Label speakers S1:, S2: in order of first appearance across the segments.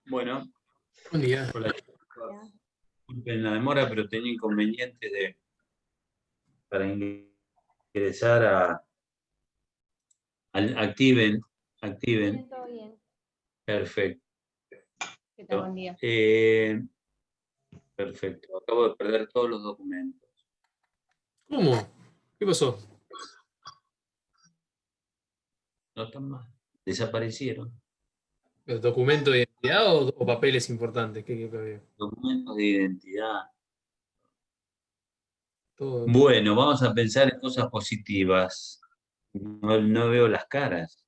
S1: Bueno,
S2: Buen día.
S1: hola, disculpen la demora, pero tenía inconvenientes para ingresar activen.
S3: Bien, todo bien.
S1: Perfecto.
S3: ¿Qué tal? Buen día.
S1: Perfecto. Acabo de perder todos los documentos.
S2: ¿Cómo? ¿Qué pasó?
S1: No están más. Desaparecieron.
S2: ¿El documento de identidad o papeles importantes? ¿Qué había?
S1: Documentos de identidad.
S2: Todo.
S1: Bueno, vamos a pensar en cosas positivas. No veo las caras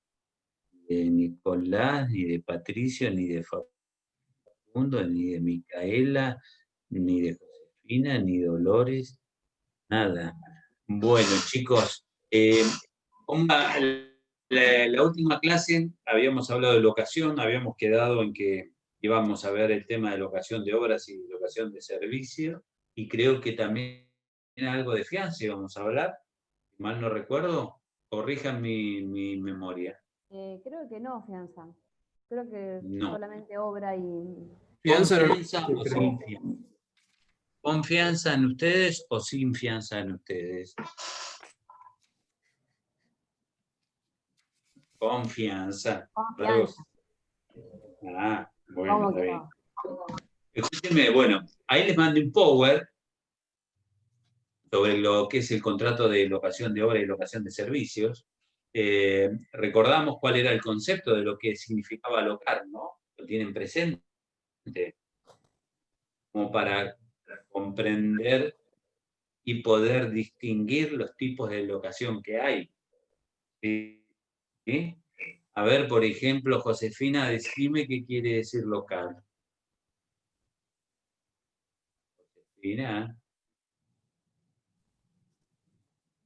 S1: de Nicolás, ni de Patricio, ni de Facundo, ni de Micaela, ni de Josefina, ni Dolores, nada. Bueno, chicos, la última clase habíamos hablado de locación, habíamos quedado en que íbamos a ver el tema de locación de obras y locación de servicio, y creo que también algo de fianza íbamos a hablar, si mal no recuerdo, corrijan mi memoria.
S3: Creo que no, fianza. Creo que
S1: No.
S3: solamente obra y...
S2: Fianza no.
S1: ¿Confianza o sin fianza? ¿Confianza en ustedes o sin fianza en ustedes? Confianza.
S3: Confianza.
S1: Ah, bueno,
S3: ¿Cómo
S1: está
S3: que
S1: bien.
S3: no?
S1: Escúchenme, bueno, ahí les mandé un power sobre lo que es el contrato de locación de obra y locación de servicios. Recordamos cuál era el concepto de lo que significaba locar, ¿no? Lo tienen presente, como para comprender y poder distinguir los tipos de locación que hay. ¿Sí? ¿Sí? A ver, por ejemplo, Josefina, decime qué quiere decir local. Josefina.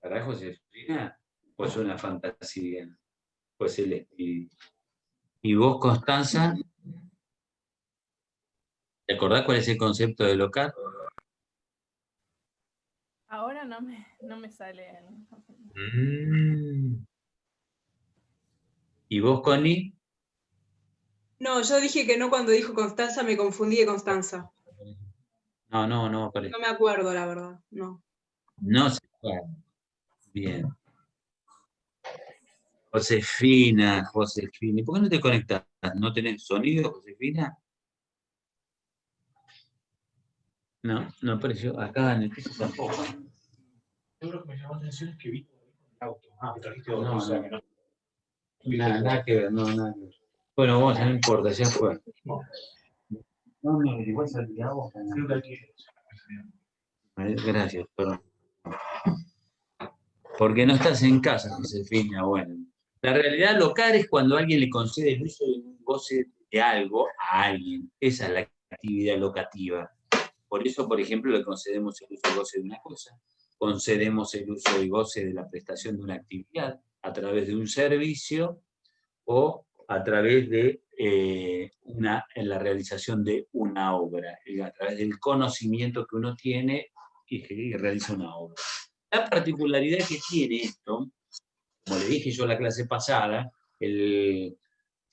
S1: ¿Para Josefina? Pues una fantasía. Pues el espíritu. ¿Y vos, Constanza? ¿Te acordás cuál es el concepto de local?
S4: Ahora no me sale.
S1: ¿Y vos, Connie?
S5: No, yo dije que no cuando dijo Constanza, me confundí de Constanza.
S1: No,
S5: No me acuerdo, la verdad, no.
S1: no se puede. Bien. Josefina. ¿Y por qué no te conectás? ¿No tenés sonido, Josefina? No apareció. Acá en el piso tampoco.
S6: Yo lo que me llamó la atención es que vi el auto. Ah, trajiste
S1: No,
S6: otro, o sea que no.
S1: Nada que ver, nada que ver. Bueno, vos, no importa, ya fue. No me averiguás el día vos.
S6: Creo que aquí
S1: Gracias, perdón. Porque no estás en casa, Josefina. Bueno, la realidad local es cuando alguien le concede el uso de un goce de algo a alguien. Esa es la actividad locativa. Por eso, por ejemplo, le concedemos el uso y goce de una cosa, concedemos el uso y goce de la prestación de una actividad a través de un servicio o a través de en la realización de una obra, a través del conocimiento que uno tiene y que realiza una obra. La particularidad que tiene esto, como le dije yo en la clase pasada,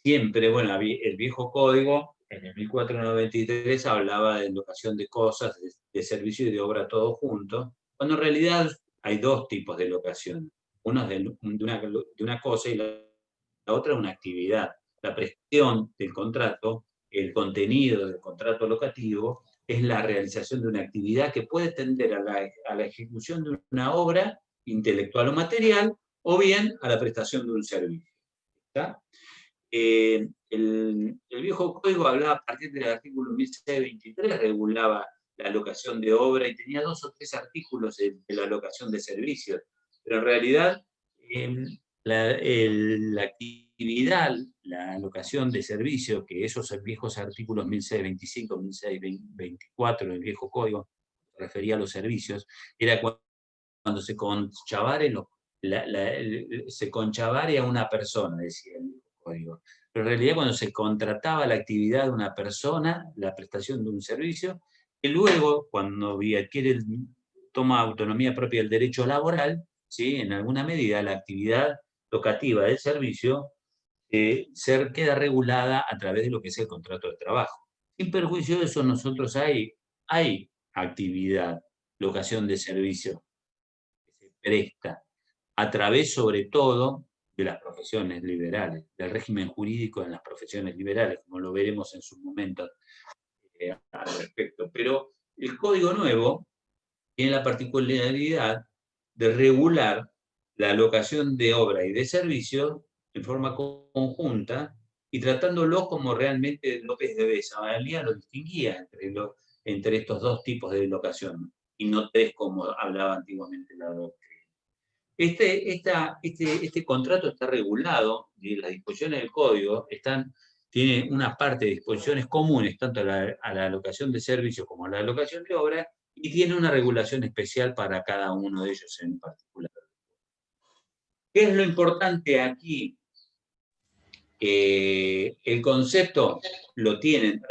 S1: siempre, bueno, el viejo código, en el 1493, hablaba de locación de cosas, de servicio y de obra todo junto, cuando en realidad hay dos tipos de locación. Uno es de una cosa y la otra es una actividad. La prestación del contrato, el contenido del contrato locativo, es la realización de una actividad que puede tender a la ejecución de una obra intelectual o material, o bien a la prestación de un servicio. ¿Está? El viejo código hablaba a partir del artículo 1623, regulaba la alocación de obra y tenía 2 o 3 artículos de la alocación de servicios, pero en realidad la actividad, la alocación de servicios, que esos viejos artículos 1625, 1624 del viejo código refería a los servicios, era cuando se conchavare a una persona, decía el viejo código. Pero en realidad cuando se contrataba la actividad de una persona, la prestación de un servicio, que luego, cuando toma autonomía propia del derecho laboral, ¿sí? En alguna medida la actividad locativa del servicio queda regulada a través de lo que es el contrato de trabajo. Sin perjuicio de eso, nosotros hay actividad, locación de servicio que se presta a través, sobre todo, de las profesiones liberales, del régimen jurídico en las profesiones liberales, como lo veremos en su momento al respecto. Pero el Código Nuevo tiene la particularidad de regular la alocación de obra y de servicios en forma conjunta y tratándolo como realmente López de Zavalía lo distinguía entre estos dos tipos de locación, y no tres como hablaba antiguamente la doctrina. Este contrato está regulado y las disposiciones del código tiene una parte de disposiciones comunes tanto a la alocación de servicios como a la alocación de obra, y tiene una regulación especial para cada uno de ellos en particular. ¿Qué es lo importante aquí? El concepto lo tienen,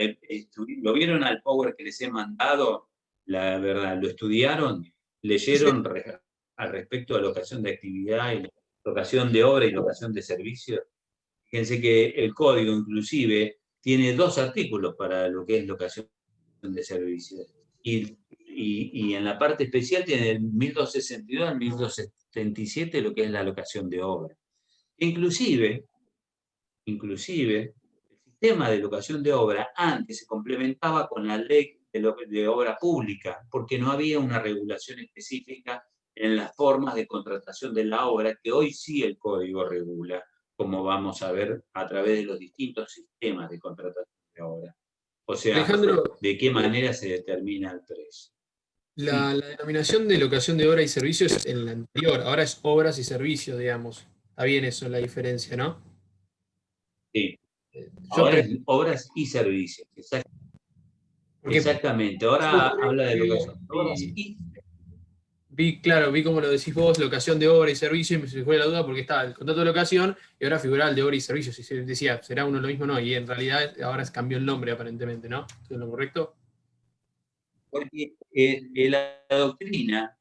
S1: lo vieron al Power que les he mandado, la verdad, lo estudiaron, leyeron al respecto de locación de actividad y locación de obra y locación de servicios. Fíjense que el código inclusive tiene 2 artículos para lo que es locación de servicios. Y en la parte especial tiene el 1262 al 1277 lo que es la locación de obra. Inclusive, el sistema de locación de obra antes se complementaba con la ley de obra pública, porque no había una regulación específica en las formas de contratación de la obra, que hoy sí el código regula, como vamos a ver a través de los distintos sistemas de contratación de obra. O sea,
S2: Alejandro,
S1: de qué manera se determina el precio.
S2: la denominación de locación de obra y servicios es en la anterior, ahora es obras y servicios, digamos. Está bien eso, la diferencia, ¿no?
S1: Sí.
S2: Yo
S1: Ahora es obras y servicios.
S2: porque
S1: Exactamente.
S2: yo
S1: Ahora habla de locación de obras
S2: vi,
S1: y
S2: vi como lo decís vos, locación de obra y servicio, y me fue la duda porque estaba el contrato de locación y ahora figuraba el de obra y servicios. Y se decía, ¿será uno lo mismo? No, y en realidad ahora se cambió el nombre aparentemente, ¿no? ¿Es lo correcto?
S1: porque la doctrina,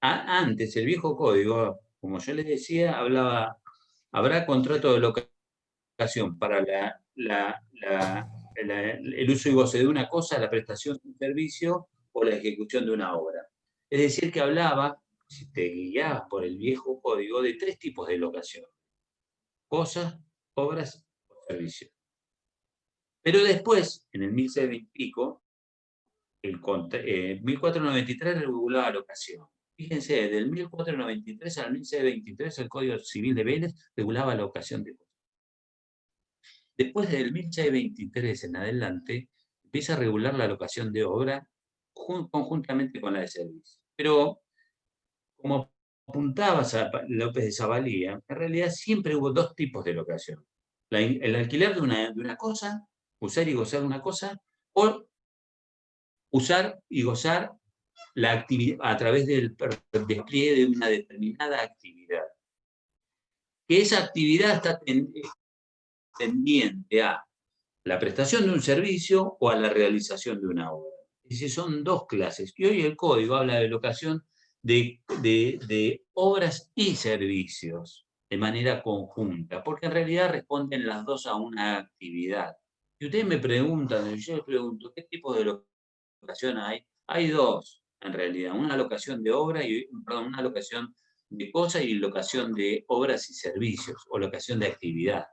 S1: antes el viejo código, como yo les decía, habrá contrato de locación para el uso y goce de una cosa, la prestación de un servicio o la ejecución de una obra. Es decir, que hablaba, si te guiabas por el viejo código, de 3 tipos de locación: cosas, obras o servicios. Pero después, en el 1620 y pico, 1493 regulaba la locación. Fíjense, del 1493 al 1623 el Código Civil de Vélez regulaba la locación de cosas. Después del 1623 en adelante, empieza a regular la locación de obra conjuntamente con la de servicio. Pero, como apuntaba López de Zavalía, en realidad siempre hubo 2 tipos de locación: el alquiler de una cosa, usar y gozar de una cosa, o usar y gozar la actividad a través del despliegue de una determinada actividad. Que esa actividad está tendiente a la prestación de un servicio o a la realización de una obra. Es decir, son 2 clases. Y hoy el código habla de locación de obras y servicios de manera conjunta, porque en realidad responden las 2 a una actividad. Si ustedes me preguntan, yo les pregunto, ¿qué tipo de locación hay? Hay 2, en realidad: una locación de obra una locación de cosas y locación de obras y servicios, o locación de actividad.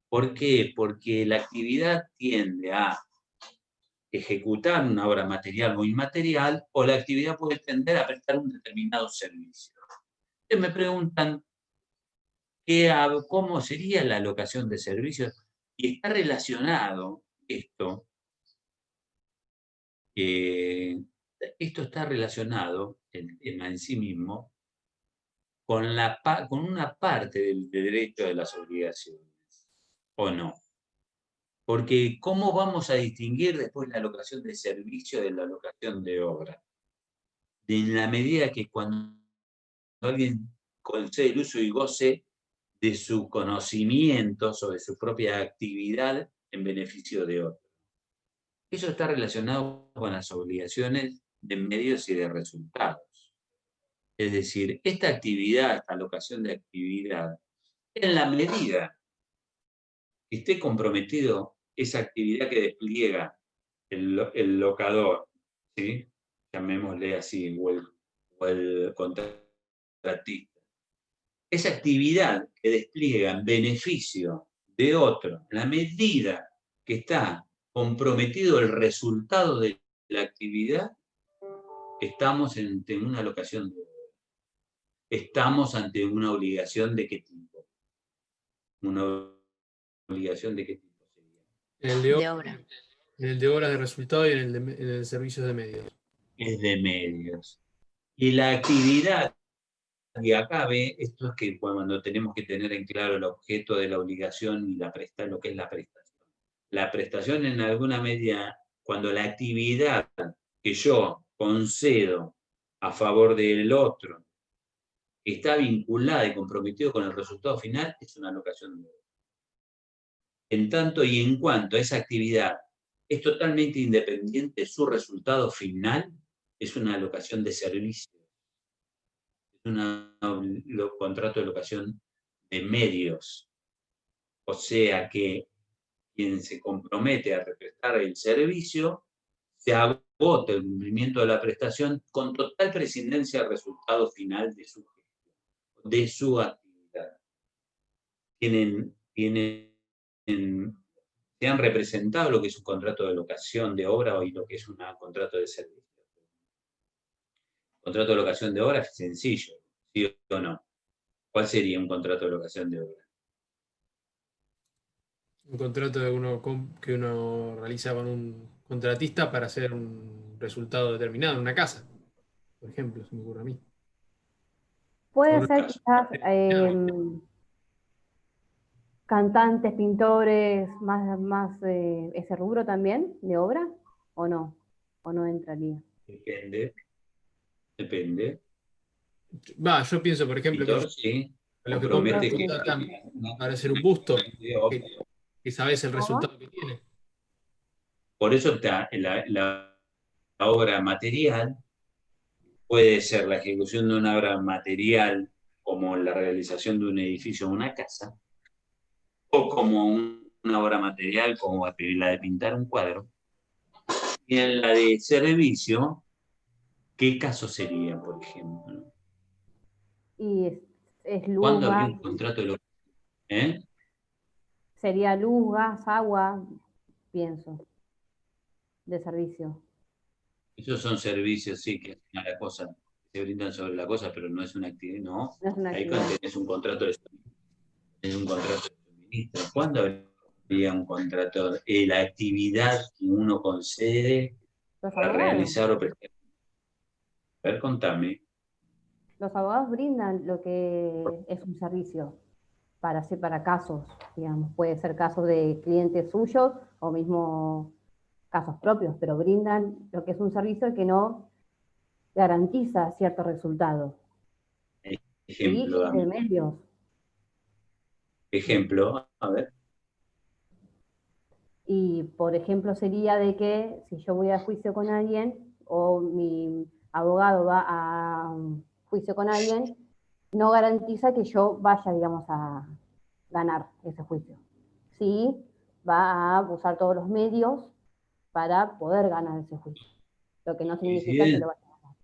S1: ¿Por qué? Porque la actividad tiende a ejecutar una obra material o inmaterial, o la actividad puede tender a prestar un determinado servicio. Ustedes me preguntan cómo sería la locación de servicios, y está relacionado esto está relacionado, el tema en sí mismo, con una parte del derecho de las obligaciones, ¿o no? Porque ¿cómo vamos a distinguir después la locación de servicio de la locación de obra? En la medida que cuando alguien concede el uso y goce de su conocimiento sobre su propia actividad en beneficio de otro. Eso está relacionado con las obligaciones de medios y de resultados. Es decir, esta actividad, esta locación de actividad, en la medida que esté comprometido esa actividad que despliega el locador, ¿sí? Llamémosle así, o el contratista. Esa actividad que despliega en beneficio de otro, en la medida que está comprometido el resultado de la actividad, estamos ante una locación de obra. Estamos ante una obligación de qué tipo. Una obligación de qué tipo sería.
S2: En el de obra. En el de obras de resultado y en el de servicios de medios.
S1: Es de medios. Y la actividad, y acá ve, esto es que cuando tenemos que tener en claro el objeto de la obligación y lo que es la prestación. La prestación en alguna medida, cuando la actividad que yo concedo a favor del otro está vinculada y comprometido con el resultado final, es una locación de obra. En tanto y en cuanto a esa actividad es totalmente independiente de su resultado final, es una locación de servicio. Es un contrato de locación de medios. O sea que quien se compromete a prestar el servicio, se agota el cumplimiento de la prestación con total prescindencia del resultado final de su actividad. Se han representado lo que es un contrato de locación de obra y lo que es un contrato de servicio. Un contrato de locación de obra es sencillo, ¿sí o no? ¿Cuál sería un contrato de locación de obra?
S2: Un contrato que uno realiza con un contratista para hacer un resultado determinado en una casa, por ejemplo, se me ocurre a mí.
S3: Puede ser quizás cantantes, pintores, más ese rubro también de obra, ¿o no? ¿O no entraría?
S1: Depende.
S2: Yo pienso, por ejemplo,
S1: Pintor, sí.
S2: que los que compran
S1: Compromete que
S2: contratan para hacer un busto, que sabes el
S3: ¿Cómo?
S2: resultado que tiene.
S1: Por eso está la obra material, puede ser la ejecución de una obra material como la realización de un edificio o una casa, o como una obra material como la de pintar un cuadro. Y en la de servicio, ¿qué caso sería, por ejemplo?
S3: Y es luz,
S1: ¿Cuándo habría
S3: gas,
S1: un contrato de locación?
S3: sería luz, gas, agua, pienso, de servicio.
S1: Esos son servicios, sí, que hacen a la cosa, se brindan sobre la cosa, pero no es una actividad, no.
S3: No es una
S1: Ahí
S3: actividad.
S1: tenés un contrato de suministro. ¿Cuándo habría un contrato? La actividad que uno concede
S3: Los
S1: para
S3: abogados.
S1: realizar o prestar. A ver, contame.
S3: Los abogados brindan lo que es un servicio para casos, digamos. Puede ser casos de clientes suyos o mismo casos propios, pero brindan lo que es un servicio que no garantiza cierto resultado.
S1: Ejemplo,
S3: Y de
S1: dame.
S3: medios.
S1: Ejemplo, a ver.
S3: Y, por ejemplo, sería de que si yo voy a juicio con alguien o mi abogado va a juicio con alguien, no garantiza que yo vaya, digamos, a ganar ese juicio. Sí, va a usar todos los medios para poder ganar ese juicio. Lo que no significa que lo vaya a ganar.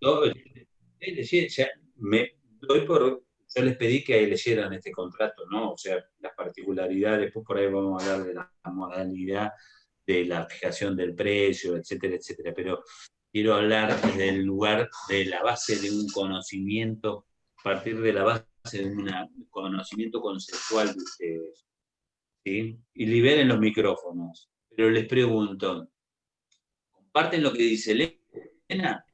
S1: Yo les pedí que leyeran este contrato, ¿no? O sea, las particularidades, después por ahí vamos a hablar de la modalidad de la fijación del precio, etcétera, etcétera. Pero quiero hablar desde el lugar de la base de un conocimiento, a partir de la base de un conocimiento conceptual de ustedes, ¿sí? Y liberen los micrófonos. Pero les pregunto, ¿comparten lo que dice Elena?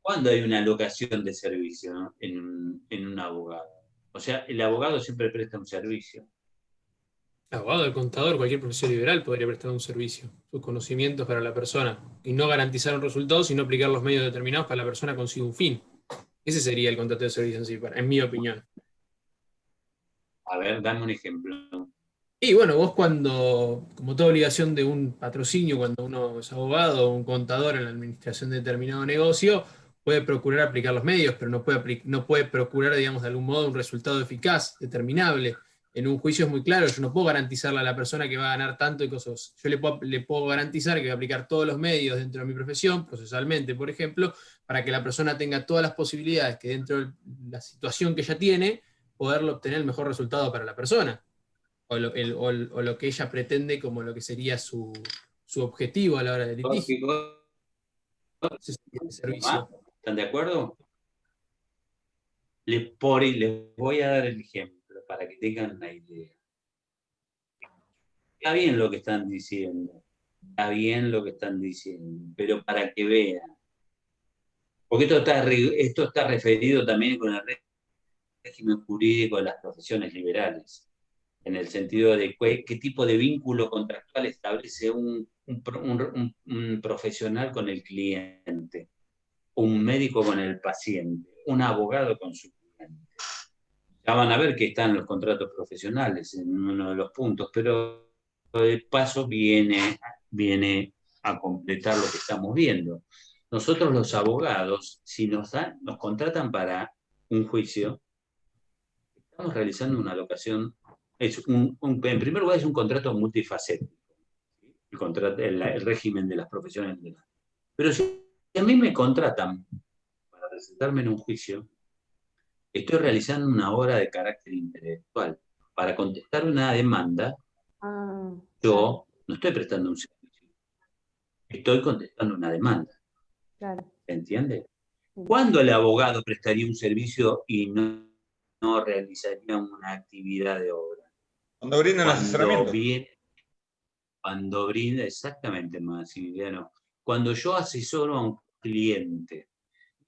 S1: ¿Cuándo hay una locación de servicio, ¿no? en un abogado? O sea, el abogado siempre presta un servicio.
S2: El abogado, el contador, cualquier profesión liberal podría prestar un servicio, sus conocimientos para la persona, y no garantizar un resultado, sino aplicar los medios determinados para que la persona consiga un fin. Ese sería el contrato de servicio en sí, en mi opinión.
S1: A ver, dame un ejemplo.
S2: Y bueno, vos como toda obligación de un patrocinio, cuando uno es abogado o un contador en la administración de determinado negocio, puede procurar aplicar los medios, pero no puede procurar, digamos, de algún modo un resultado eficaz, determinable. en un juicio es muy claro, yo no puedo garantizarle a la persona que va a ganar tanto y cosas. Yo le puedo garantizar que voy a aplicar todos los medios dentro de mi profesión, procesalmente, por ejemplo, para que la persona tenga todas las posibilidades que dentro de la situación que ella tiene, poderlo obtener el mejor resultado para la persona, o lo que ella pretende como lo que sería su objetivo a la hora del litigio.
S1: Lógico,
S2: Ese sería el servicio.
S1: ¿están de acuerdo? Les voy a dar el ejemplo para que tengan una idea. Está bien lo que están diciendo, está bien lo que están diciendo, pero para que vean. Porque esto está referido también con el régimen jurídico de las profesiones liberales, en el sentido de qué tipo de vínculo contractual establece un profesional con el cliente, un médico con el paciente, un abogado con su cliente. Ya van a ver que están los contratos profesionales en uno de los puntos, pero de paso viene a completar lo que estamos viendo. Nosotros los abogados, si nos contratan para un juicio, estamos realizando una locación, en primer lugar es un contrato multifacético, el régimen de las profesiones liberales. Pero si a mí me contratan para presentarme en un juicio, estoy realizando una obra de carácter intelectual. Para contestar una demanda, yo no estoy prestando un servicio, estoy contestando una demanda.
S3: Claro.
S1: ¿Se entiende? ¿Cuándo el abogado prestaría un servicio y no realizaría una actividad de obra?
S7: Cuando brindan asesoramiento.
S1: Cuando brinda, exactamente, Maximiliano. Cuando yo asesoro a un cliente,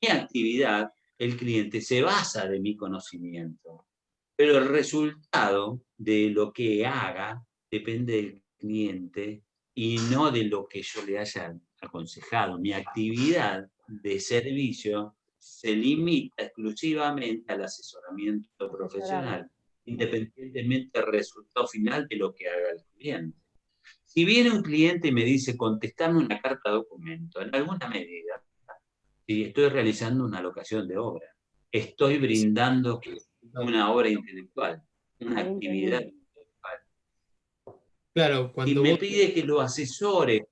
S1: mi actividad, el cliente se basa de mi conocimiento, pero el resultado de lo que haga depende del cliente y no de lo que yo le haya aconsejado. Mi actividad de servicio se limita exclusivamente al asesoramiento profesional, independientemente del resultado final de lo que haga el cliente. Si viene un cliente y me dice, contestame una carta documento, en alguna medida, si estoy realizando una locación de obra, estoy brindando una obra intelectual, una actividad intelectual.
S2: Claro, cuando
S1: me pide que lo asesore.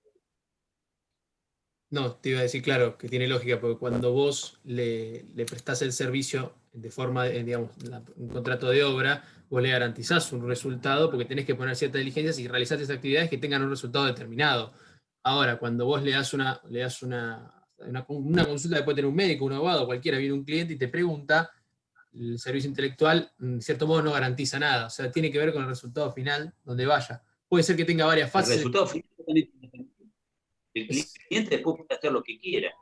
S2: No, te iba a decir, claro, que tiene lógica, porque cuando vos le prestás el servicio de forma, digamos, un contrato de obra, vos le garantizás un resultado porque tenés que poner ciertas diligencias y realizar esas actividades que tengan un resultado determinado. Ahora, cuando vos le das una consulta que puede tener un médico, un abogado, cualquiera, viene un cliente y te pregunta, el servicio intelectual, en cierto modo, no garantiza nada. O sea, tiene que ver con el resultado final, donde vaya. Puede ser que tenga varias fases.
S1: El resultado final el cliente después puede hacer lo que quiera.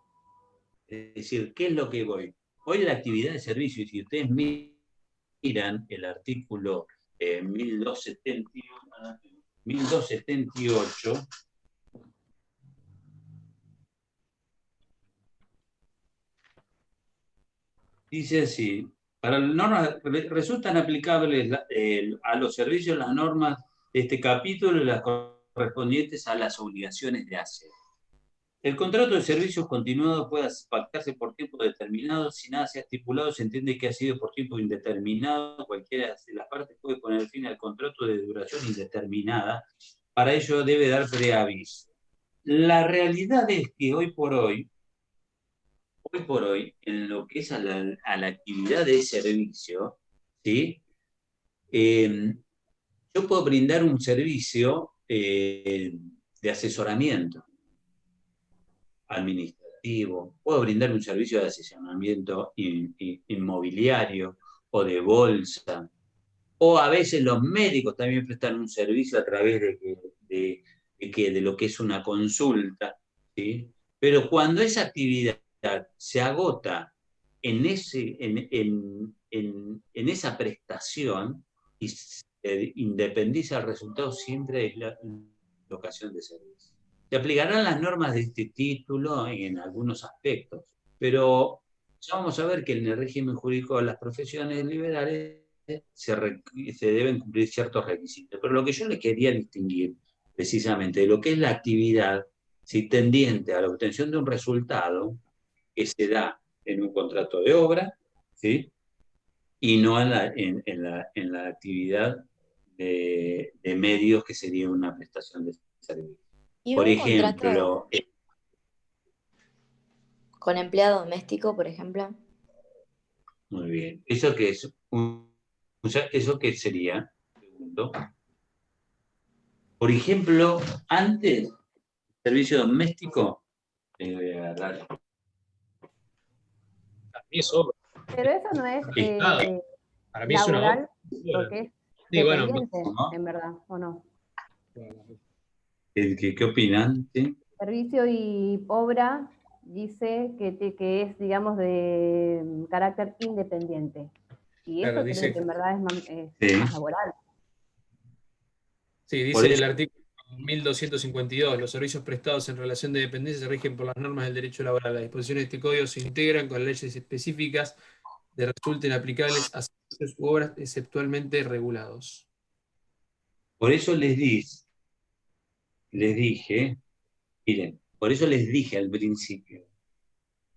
S1: Es decir, ¿qué es lo que voy? Hoy la actividad de servicio, y si ustedes miran el artículo 1278, dice así, para las normas, resultan aplicables a los servicios las normas de este capítulo y las correspondientes a las obligaciones de hacer. El contrato de servicios continuados puede pactarse por tiempo determinado. Si nada se ha estipulado, se entiende que ha sido por tiempo indeterminado. Cualquiera de las partes puede poner fin al contrato de duración indeterminada. Para ello debe dar preaviso. La realidad es que hoy por hoy, en lo que es a la actividad de servicio, ¿sí? Yo puedo brindar un servicio de asesoramiento administrativo, puedo brindar un servicio de asesoramiento inmobiliario o de bolsa, o a veces los médicos también prestan un servicio a través de lo que es una consulta, ¿sí? Pero cuando esa actividad se agota en esa prestación y se independiza el resultado, siempre es la locación de servicio. Se aplicarán las normas de este título en algunos aspectos, pero ya vamos a ver que en el régimen jurídico de las profesiones liberales se deben cumplir ciertos requisitos. Pero lo que yo les quería distinguir precisamente de lo que es la actividad tendiente a la obtención de un resultado que se da en un contrato de obra, ¿sí? Y no en la actividad de medios que sería una prestación de servicio.
S8: ¿Y
S1: Por
S8: un
S1: ejemplo,
S8: contrato con empleado doméstico, por ejemplo?
S1: muy bien. ¿Eso qué es? ¿Eso qué sería? Pregunto. Por ejemplo, antes, servicio doméstico, voy a agarrar.
S2: Para mí es obra.
S3: Pero eso no es
S2: Para mí es una
S3: laboral,
S2: obra.
S3: porque es
S2: Sí, bueno,
S3: dependiente,
S1: ¿no?
S3: en verdad, ¿o no?
S1: ¿Qué opinan? ¿Sí?
S3: Servicio y obra dice que es, digamos, de carácter independiente. Y
S2: claro,
S3: eso
S2: dice,
S3: creo que en verdad es
S1: Sí.
S3: más laboral.
S2: sí,
S1: Por
S2: dice el
S1: eso,
S2: artículo 1252, los servicios prestados en relación de dependencia se rigen por las normas del derecho laboral. Las disposiciones de este código se integran con leyes específicas que resulten aplicables a servicios u obras exceptualmente regulados.
S1: por eso les dije, miren, por eso les dije al principio,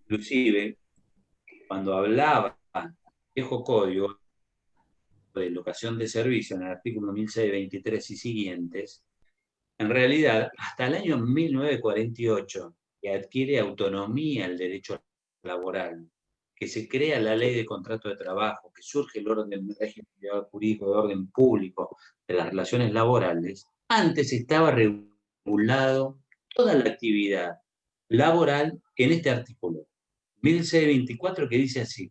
S1: inclusive, cuando hablaba del viejo código de locación de servicio en el artículo 1623 y siguientes, en realidad, hasta el año 1948, que adquiere autonomía el derecho laboral, que se crea la ley de contrato de trabajo, que surge el orden del régimen jurídico de orden público de las relaciones laborales, antes estaba regulado toda la actividad laboral en este artículo 1624, que dice así: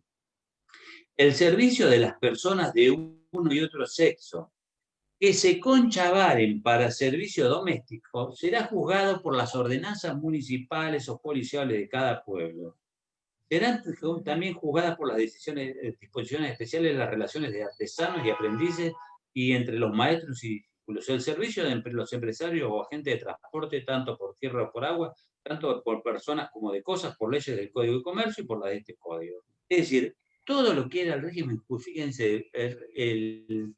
S1: el servicio de las personas de uno y otro sexo que se conchavaren para servicio doméstico será juzgado por las ordenanzas municipales o policiales de cada pueblo. Serán también juzgadas por las disposiciones especiales de las relaciones de artesanos y aprendices y entre los maestros y discípulos. El servicio de los empresarios o agentes de transporte, tanto por tierra o por agua, tanto por personas como de cosas, por leyes del Código de Comercio y por las de este Código. Es decir, todo lo que era el régimen, fíjense, el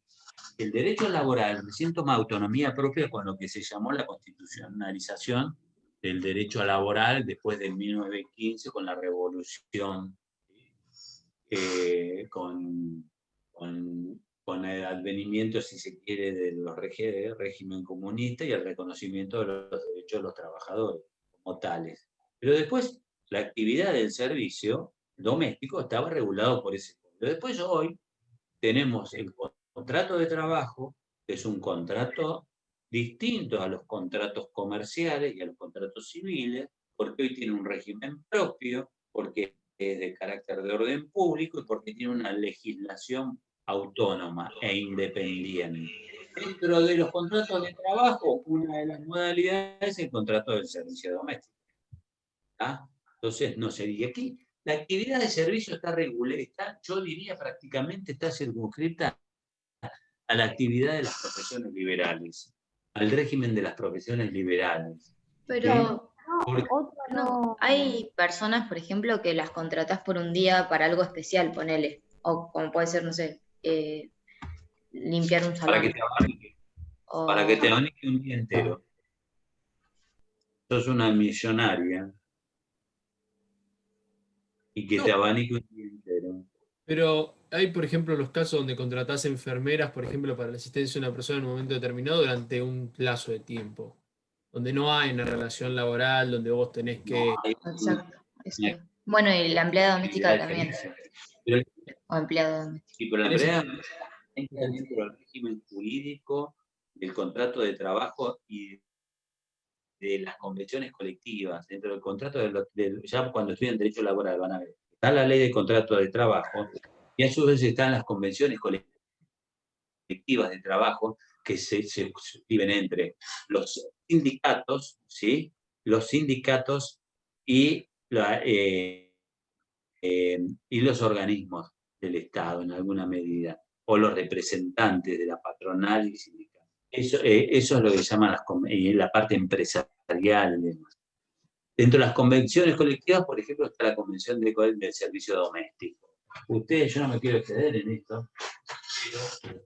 S1: derecho laboral recién toma autonomía propia con lo que se llamó la constitucionalización del derecho laboral después de 1915 con la revolución, con el advenimiento, si se quiere, del régimen comunista y el reconocimiento de los derechos de los trabajadores como tales. Pero después la actividad del servicio doméstico estaba regulado por ese código. Después hoy tenemos el contrato de trabajo, que es un contrato distinto a los contratos comerciales y a los contratos civiles, porque hoy tiene un régimen propio, porque es de carácter de orden público y porque tiene una legislación autónoma e independiente. Dentro de los contratos de trabajo, una de las modalidades es el contrato del servicio doméstico. ¿Ah? Entonces, no sería aquí. La actividad de servicio está regulada, yo diría prácticamente está circunscrita a la actividad de las profesiones liberales, al régimen de las profesiones liberales.
S8: Pero
S3: Otro no.
S8: hay personas, por ejemplo, que las contratás por un día para algo especial, ponele. O como puede ser, no sé, limpiar un salón.
S1: Para que te abanique un día entero. Sos una millonaria y que te abanique un día entero.
S2: Pero hay, por ejemplo, los casos donde contratás enfermeras, por ejemplo, para la asistencia de una persona en un momento determinado durante un plazo de tiempo, donde no hay una relación laboral, donde vos tenés que...
S8: Exacto. Bueno, y la empleada doméstica también.
S1: Pero,
S8: O empleado doméstico.
S1: sí, pero la empleada entra dentro del régimen jurídico del contrato de trabajo y de las convenciones colectivas, dentro del contrato, ya cuando estudian derecho laboral van a ver, está la ley de contrato de trabajo y a su vez están las convenciones colectivas de trabajo que se viven entre los sindicatos, ¿sí? Los sindicatos y, y los organismos del Estado en alguna medida, o los representantes de la patronal y sindical. Eso es lo que llaman la parte empresarial. Dentro de las convenciones colectivas, por ejemplo, está la convención del servicio doméstico. Ustedes, yo no me quiero exceder en esto, pero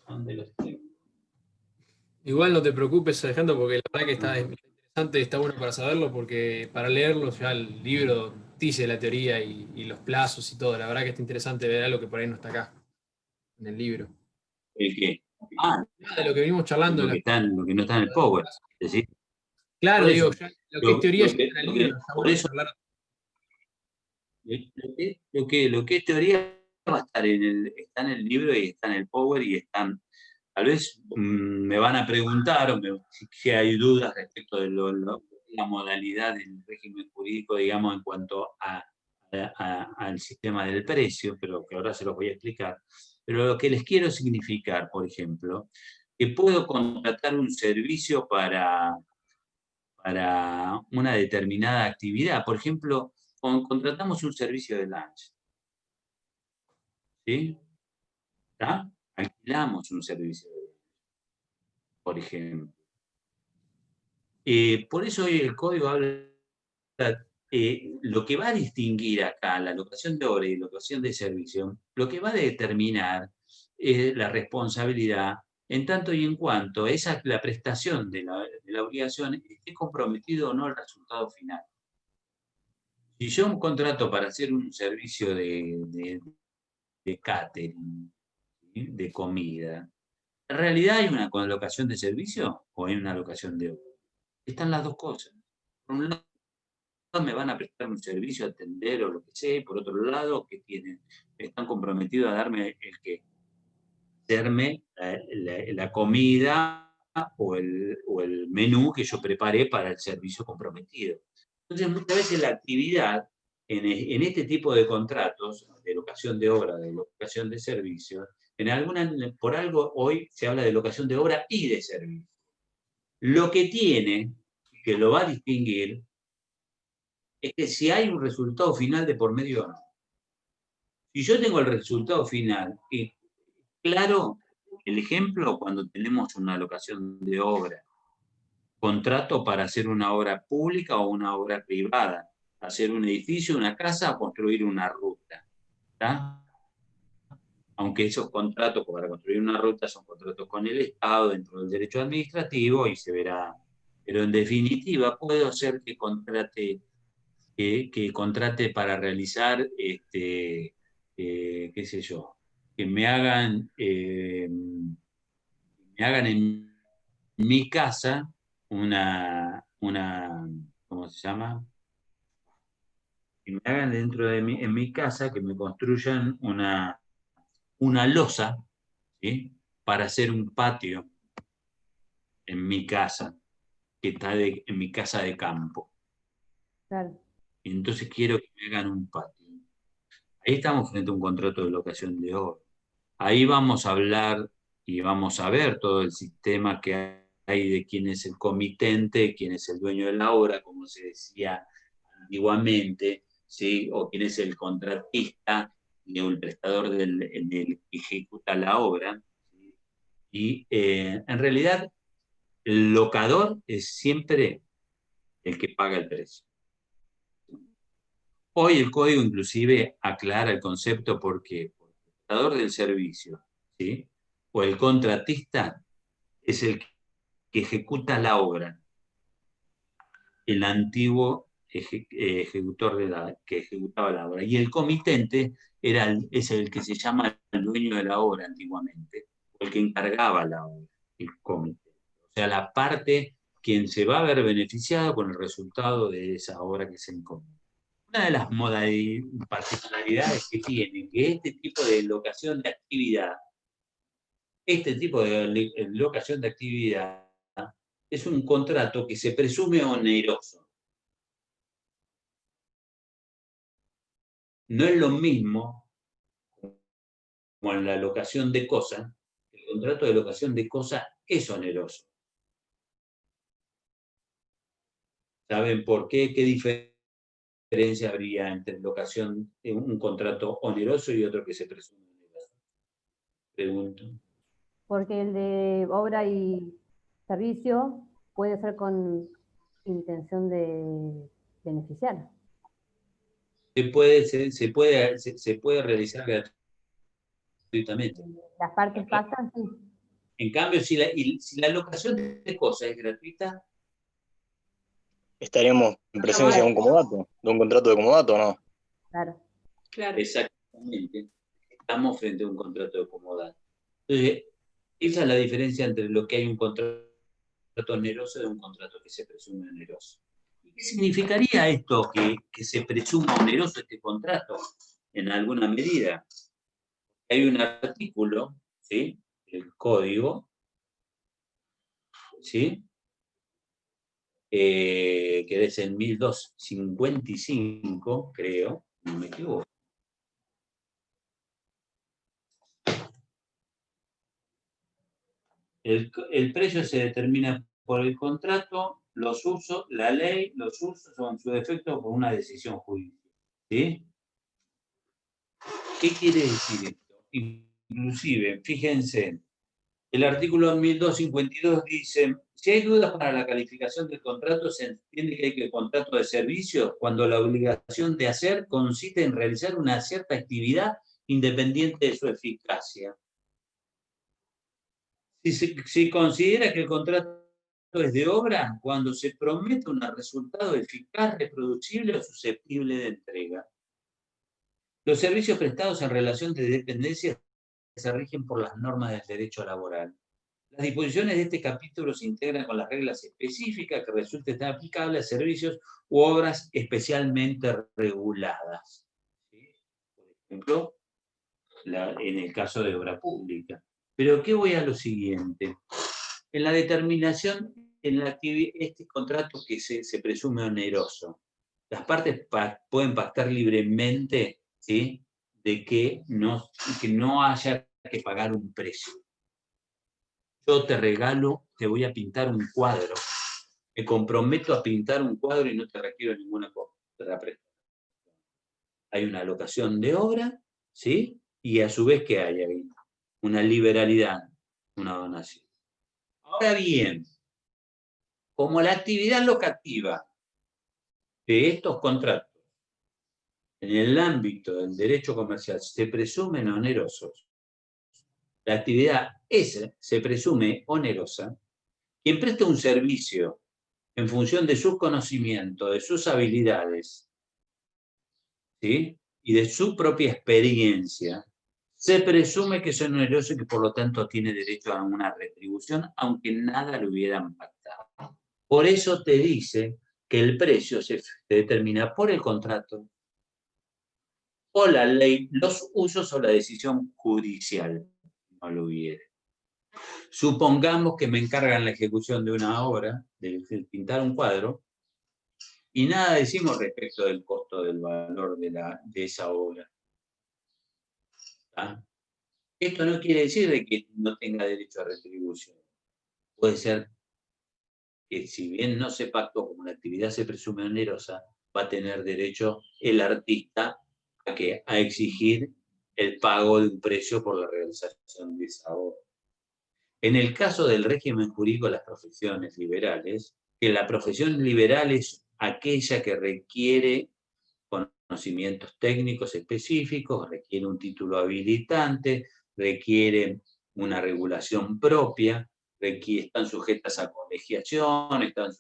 S1: ¿dónde los tengo?
S2: Igual no te preocupes, Alejandro, porque la verdad que está interesante, está bueno para saberlo, porque para leerlo ya el libro dice la teoría y los plazos y todo. La verdad que está interesante ver algo que por ahí no está acá. en el libro.
S1: ¿El qué? Ah,
S2: De lo que venimos charlando.
S1: lo que no está en el Power. Es decir,
S2: claro,
S1: por
S2: digo,
S1: eso,
S2: ya, lo que es teoría
S1: lo
S2: ya
S1: que-
S2: está en
S1: lo
S2: el
S1: que-
S2: libro. Está
S1: por
S2: bueno
S1: eso,
S2: charlar.
S1: lo que es teoría va a estar está en el libro y está en el Power y están. Tal vez me van a preguntar o si hay dudas respecto de la modalidad del régimen jurídico, digamos, en cuanto al sistema del precio, pero que ahora se los voy a explicar. Pero lo que les quiero significar, por ejemplo, que puedo contratar un servicio para una determinada actividad. Por ejemplo, contratamos un servicio de lunch. ¿Sí? ¿Está? Alquilamos un servicio de lunch, por ejemplo. Por eso hoy el código habla, lo que va a distinguir acá la locación de obra y locación de servicio, lo que va a determinar es la responsabilidad en tanto y en cuanto la prestación de la obligación esté comprometido o no el resultado final. Si yo un contrato para hacer un servicio de catering, ¿sí?, de comida, ¿en realidad hay una locación de servicio o hay una locación de obra? Están las dos cosas. Por un lado, me van a prestar un servicio, a atender o lo que sea, y por otro lado, están comprometidos a darme hacerme la comida o el menú que yo preparé para el servicio comprometido. Entonces, muchas veces la actividad en este tipo de contratos, de locación de obra, de locación de servicio, por algo hoy se habla de locación de obra y de servicio. Lo que tiene, que lo va a distinguir, es que si hay un resultado final de por medio o no. Si yo tengo el resultado final, claro, el ejemplo cuando tenemos una locación de obra, contrato para hacer una obra pública o una obra privada, hacer un edificio, una casa o construir una ruta. ¿Tá? Aunque esos contratos para construir una ruta son contratos con el Estado dentro del derecho administrativo y se verá. Pero en definitiva, puedo hacer que contrate para realizar, qué sé yo, que me hagan en mi casa ¿cómo se llama? Que me hagan en mi casa, que me construyan una losa, ¿sí?, para hacer un patio en mi casa, que está en mi casa de campo.
S3: Claro.
S1: Y entonces quiero que me hagan un patio. Ahí estamos frente a un contrato de locación de obra. Ahí vamos a hablar y vamos a ver todo el sistema que hay de quién es el comitente, quién es el dueño de la obra, como se decía antiguamente, ¿sí?, o quién es el contratista o el prestador del que ejecuta la obra. ¿Sí? Y en realidad el locador es siempre el que paga el precio. Hoy el código inclusive aclara el concepto porque el prestador del servicio, ¿sí?, o el contratista es el que ejecuta la obra, el antiguo ejecutor que ejecutaba la obra. Y el comitente es el que se llama el dueño de la obra antiguamente, o el que encargaba la obra, el comité. O sea, la parte quien se va a ver beneficiado con el resultado de esa obra que se encomendó. Una de las particularidades que tiene que este tipo de locación de actividad, es un contrato que se presume oneroso. No es lo mismo como en la locación de cosas. El contrato de locación de cosas es oneroso. ¿Saben por qué? ¿Qué diferencia habría entre un contrato oneroso y otro que se presume oneroso? Pregunto.
S3: Porque el de obra y servicio puede ser con intención de beneficiar.
S1: Se puede realizar gratuitamente.
S3: Las partes pactan, sí.
S1: En cambio, si la locación de cosas es gratuita,
S9: estaríamos en presencia de un comodato, de un contrato de comodato, ¿no?
S3: Claro.
S5: Claro.
S1: exactamente. estamos frente a un contrato de comodato. Entonces, esa es la diferencia entre lo que hay un contrato oneroso de un contrato que se presume oneroso. ¿Qué significaría esto que se presuma oneroso este contrato? En alguna medida. Hay un artículo, ¿sí?, del código, ¿sí?, que es el 1255, creo, no me equivoco. El precio se determina por el contrato, los usos, la ley, los usos o en su defecto por una decisión judicial. ¿Sí? ¿Qué quiere decir esto? Inclusive, fíjense, el artículo 1252 dice, si hay dudas para la calificación del contrato, se entiende que hay que contrato de servicios cuando la obligación de hacer consiste en realizar una cierta actividad independiente de su eficacia. Si considera que el contrato es de obra, cuando se promete un resultado eficaz, reproducible o susceptible de entrega. Los servicios prestados en relación de dependencia se rigen por las normas del derecho laboral. Las disposiciones de este capítulo se integran con las reglas específicas que resulten aplicables a servicios u obras especialmente reguladas. ¿Sí? Por ejemplo, en el caso de obra pública. Pero ¿qué voy a lo siguiente? En la determinación, en este contrato que se presume oneroso, las partes pueden pactar libremente, ¿sí?, de que no haya que pagar un precio. Yo te regalo, te voy a pintar un cuadro. Me comprometo a pintar un cuadro y no te requiero ninguna contraprestación. Hay una alocación de obra, ¿sí? Y a su vez, ¿qué hay ahí? Una liberalidad, una donación. Ahora bien, como la actividad locativa de estos contratos en el ámbito del derecho comercial se presumen onerosos, la actividad esa se presume onerosa, quien presta un servicio en función de sus conocimientos, de sus habilidades, ¿sí?, y de su propia experiencia, se presume que es oneroso y que por lo tanto tiene derecho a una retribución, aunque nada le hubieran pactado. Por eso te dice que el precio se determina por el contrato, o la ley, los usos o la decisión judicial, no lo hubiera. Supongamos que me encargan la ejecución de una obra, de pintar un cuadro, y nada decimos respecto del costo del valor de esa obra. ¿Ah? Esto no quiere decir de que no tenga derecho a retribución. Puede ser que si bien no se pactó como la actividad se presume onerosa, va a tener derecho el artista a exigir el pago de un precio por la realización de esa obra. En el caso del régimen jurídico de las profesiones liberales, que la profesión liberal es aquella que requiere conocimientos técnicos específicos, requiere un título habilitante, requiere una regulación propia, están sujetas a colegiación, están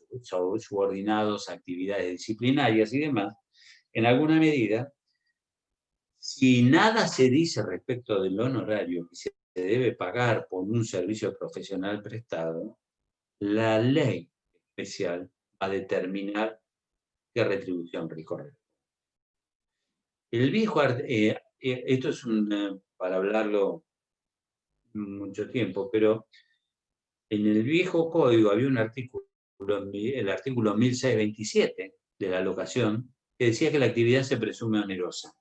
S1: subordinados a actividades disciplinarias y demás. En alguna medida, si nada se dice respecto del honorario que se debe pagar por un servicio profesional prestado, la ley especial va a determinar qué retribución recorre. El viejo, esto es para hablarlo mucho tiempo, pero en el viejo código había un artículo, el artículo 1627 de la locación, que decía que la actividad se presume onerosa.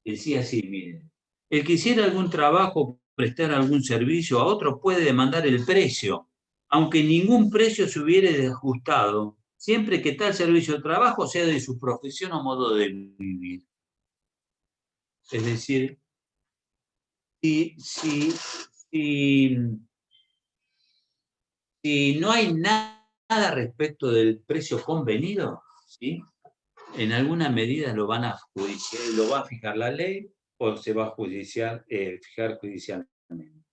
S1: Decía así, miren, el que hiciera algún trabajo, prestar algún servicio a otro puede demandar el precio, aunque ningún precio se hubiere ajustado, siempre que tal servicio o trabajo sea de su profesión o modo de vivir. Es decir, si no hay nada respecto del precio convenido, ¿sí?, en alguna medida lo va a fijar la ley o se va a fijar judicialmente.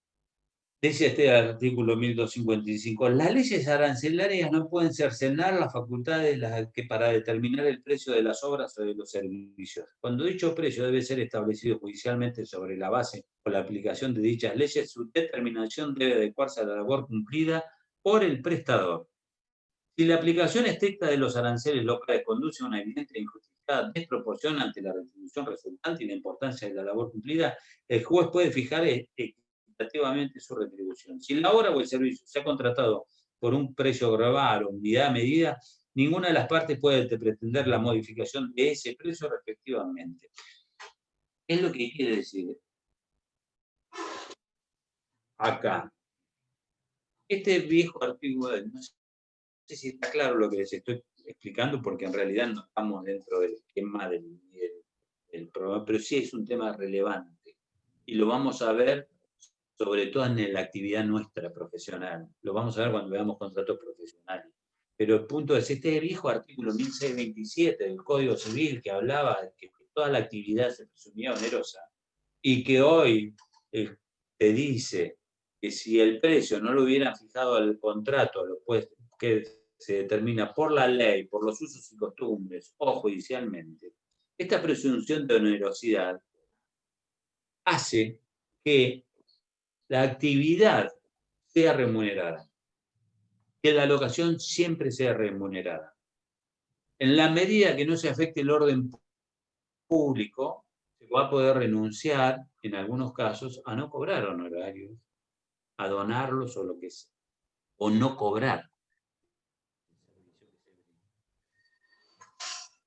S1: Dice este artículo 1255, las leyes arancelarias no pueden cercenar las facultades que para determinar el precio de las obras o de los servicios. Cuando dicho precio debe ser establecido judicialmente sobre la base o la aplicación de dichas leyes, su determinación debe adecuarse a la labor cumplida por el prestador. Si la aplicación estricta de los aranceles locales conduce a una evidente e injustificada desproporción ante la retribución resultante y la importancia de la labor cumplida, el juez puede fijar equitativamente su retribución. Si la obra o el servicio se ha contratado por un precio global o unidad medida, ninguna de las partes puede pretender la modificación de ese precio respectivamente. ¿Qué es lo que quiere decir acá? Este viejo artículo, no sé si está claro lo que les estoy explicando, porque en realidad no estamos dentro del esquema del programa, pero sí es un tema relevante. Y lo vamos a ver sobre todo en la actividad nuestra profesional. Lo vamos a ver cuando veamos contratos profesionales. Pero el punto es, este viejo artículo 1627 del Código Civil que hablaba de que toda la actividad se presumía onerosa y que hoy te dice que si el precio no lo hubieran fijado al contrato, que se determina por la ley, por los usos y costumbres o judicialmente, esta presunción de onerosidad hace que la actividad sea remunerada, que la locación siempre sea remunerada. En la medida que no se afecte el orden público, se va a poder renunciar, en algunos casos, a no cobrar honorarios, a donarlos o lo que sea, o no cobrar.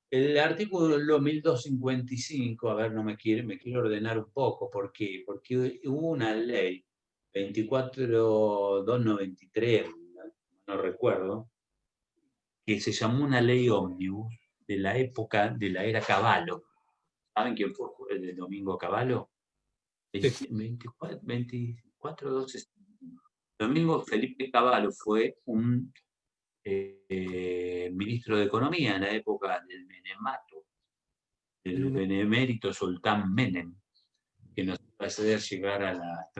S1: El artículo 1255, a ver, me quiero ordenar un poco. ¿Por qué? Porque hubo una ley, 24293, no recuerdo, que se llamó una ley ómnibus de la época de la era Cavallo. ¿Saben quién fue el de Domingo Cavallo? 24-12. Domingo Felipe Cavallo fue un ministro de Economía en la época del Menemato, el benemérito sultán Menem, que nos va a hacer llegar a la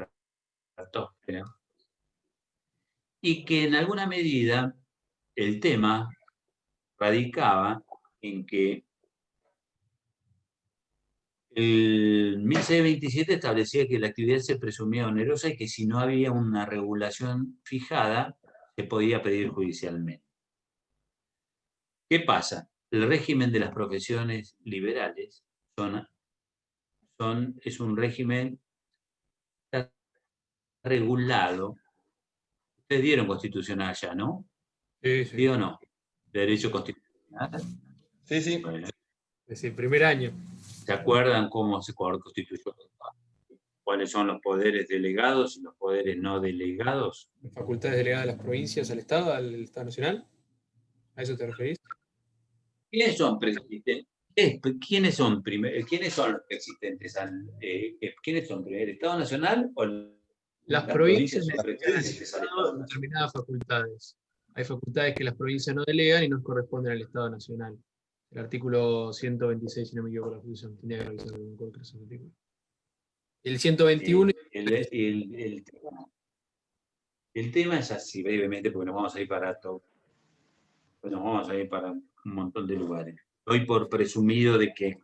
S1: estratosfera, y que en alguna medida el tema radicaba en que el 1627 establecía que la actividad se presumía onerosa y que si no había una regulación fijada, se podía pedir judicialmente. ¿Qué pasa? El régimen de las profesiones liberales es un régimen regulado. Ustedes dieron constitucional ya, ¿no?
S2: Sí.
S1: ¿Sí o no? Derecho constitucional.
S7: Sí.
S1: Bueno,
S2: Es el primer año.
S1: ¿se acuerdan cómo se constituyó? ¿Cuáles son los poderes delegados y los poderes no delegados?
S2: Las facultades delegadas de las provincias al Estado Nacional. ¿A eso te referís?
S1: ¿Quiénes son preexistentes? ¿Quiénes son los preexistentes? ¿Quiénes son primero? ¿El Estado Nacional o
S2: las provincias
S1: son preexistentes al Estado Nacional?
S2: Determinadas facultades. Hay facultades que las provincias no delegan y no corresponden al Estado Nacional. El artículo 126, si no me equivoco, la Constitución. Tenía que revisar ese artículo. El 121.
S1: El tema es así, brevemente, porque nos vamos a ir para todo. Nos vamos a ir para un montón de lugares. Doy por presumido de que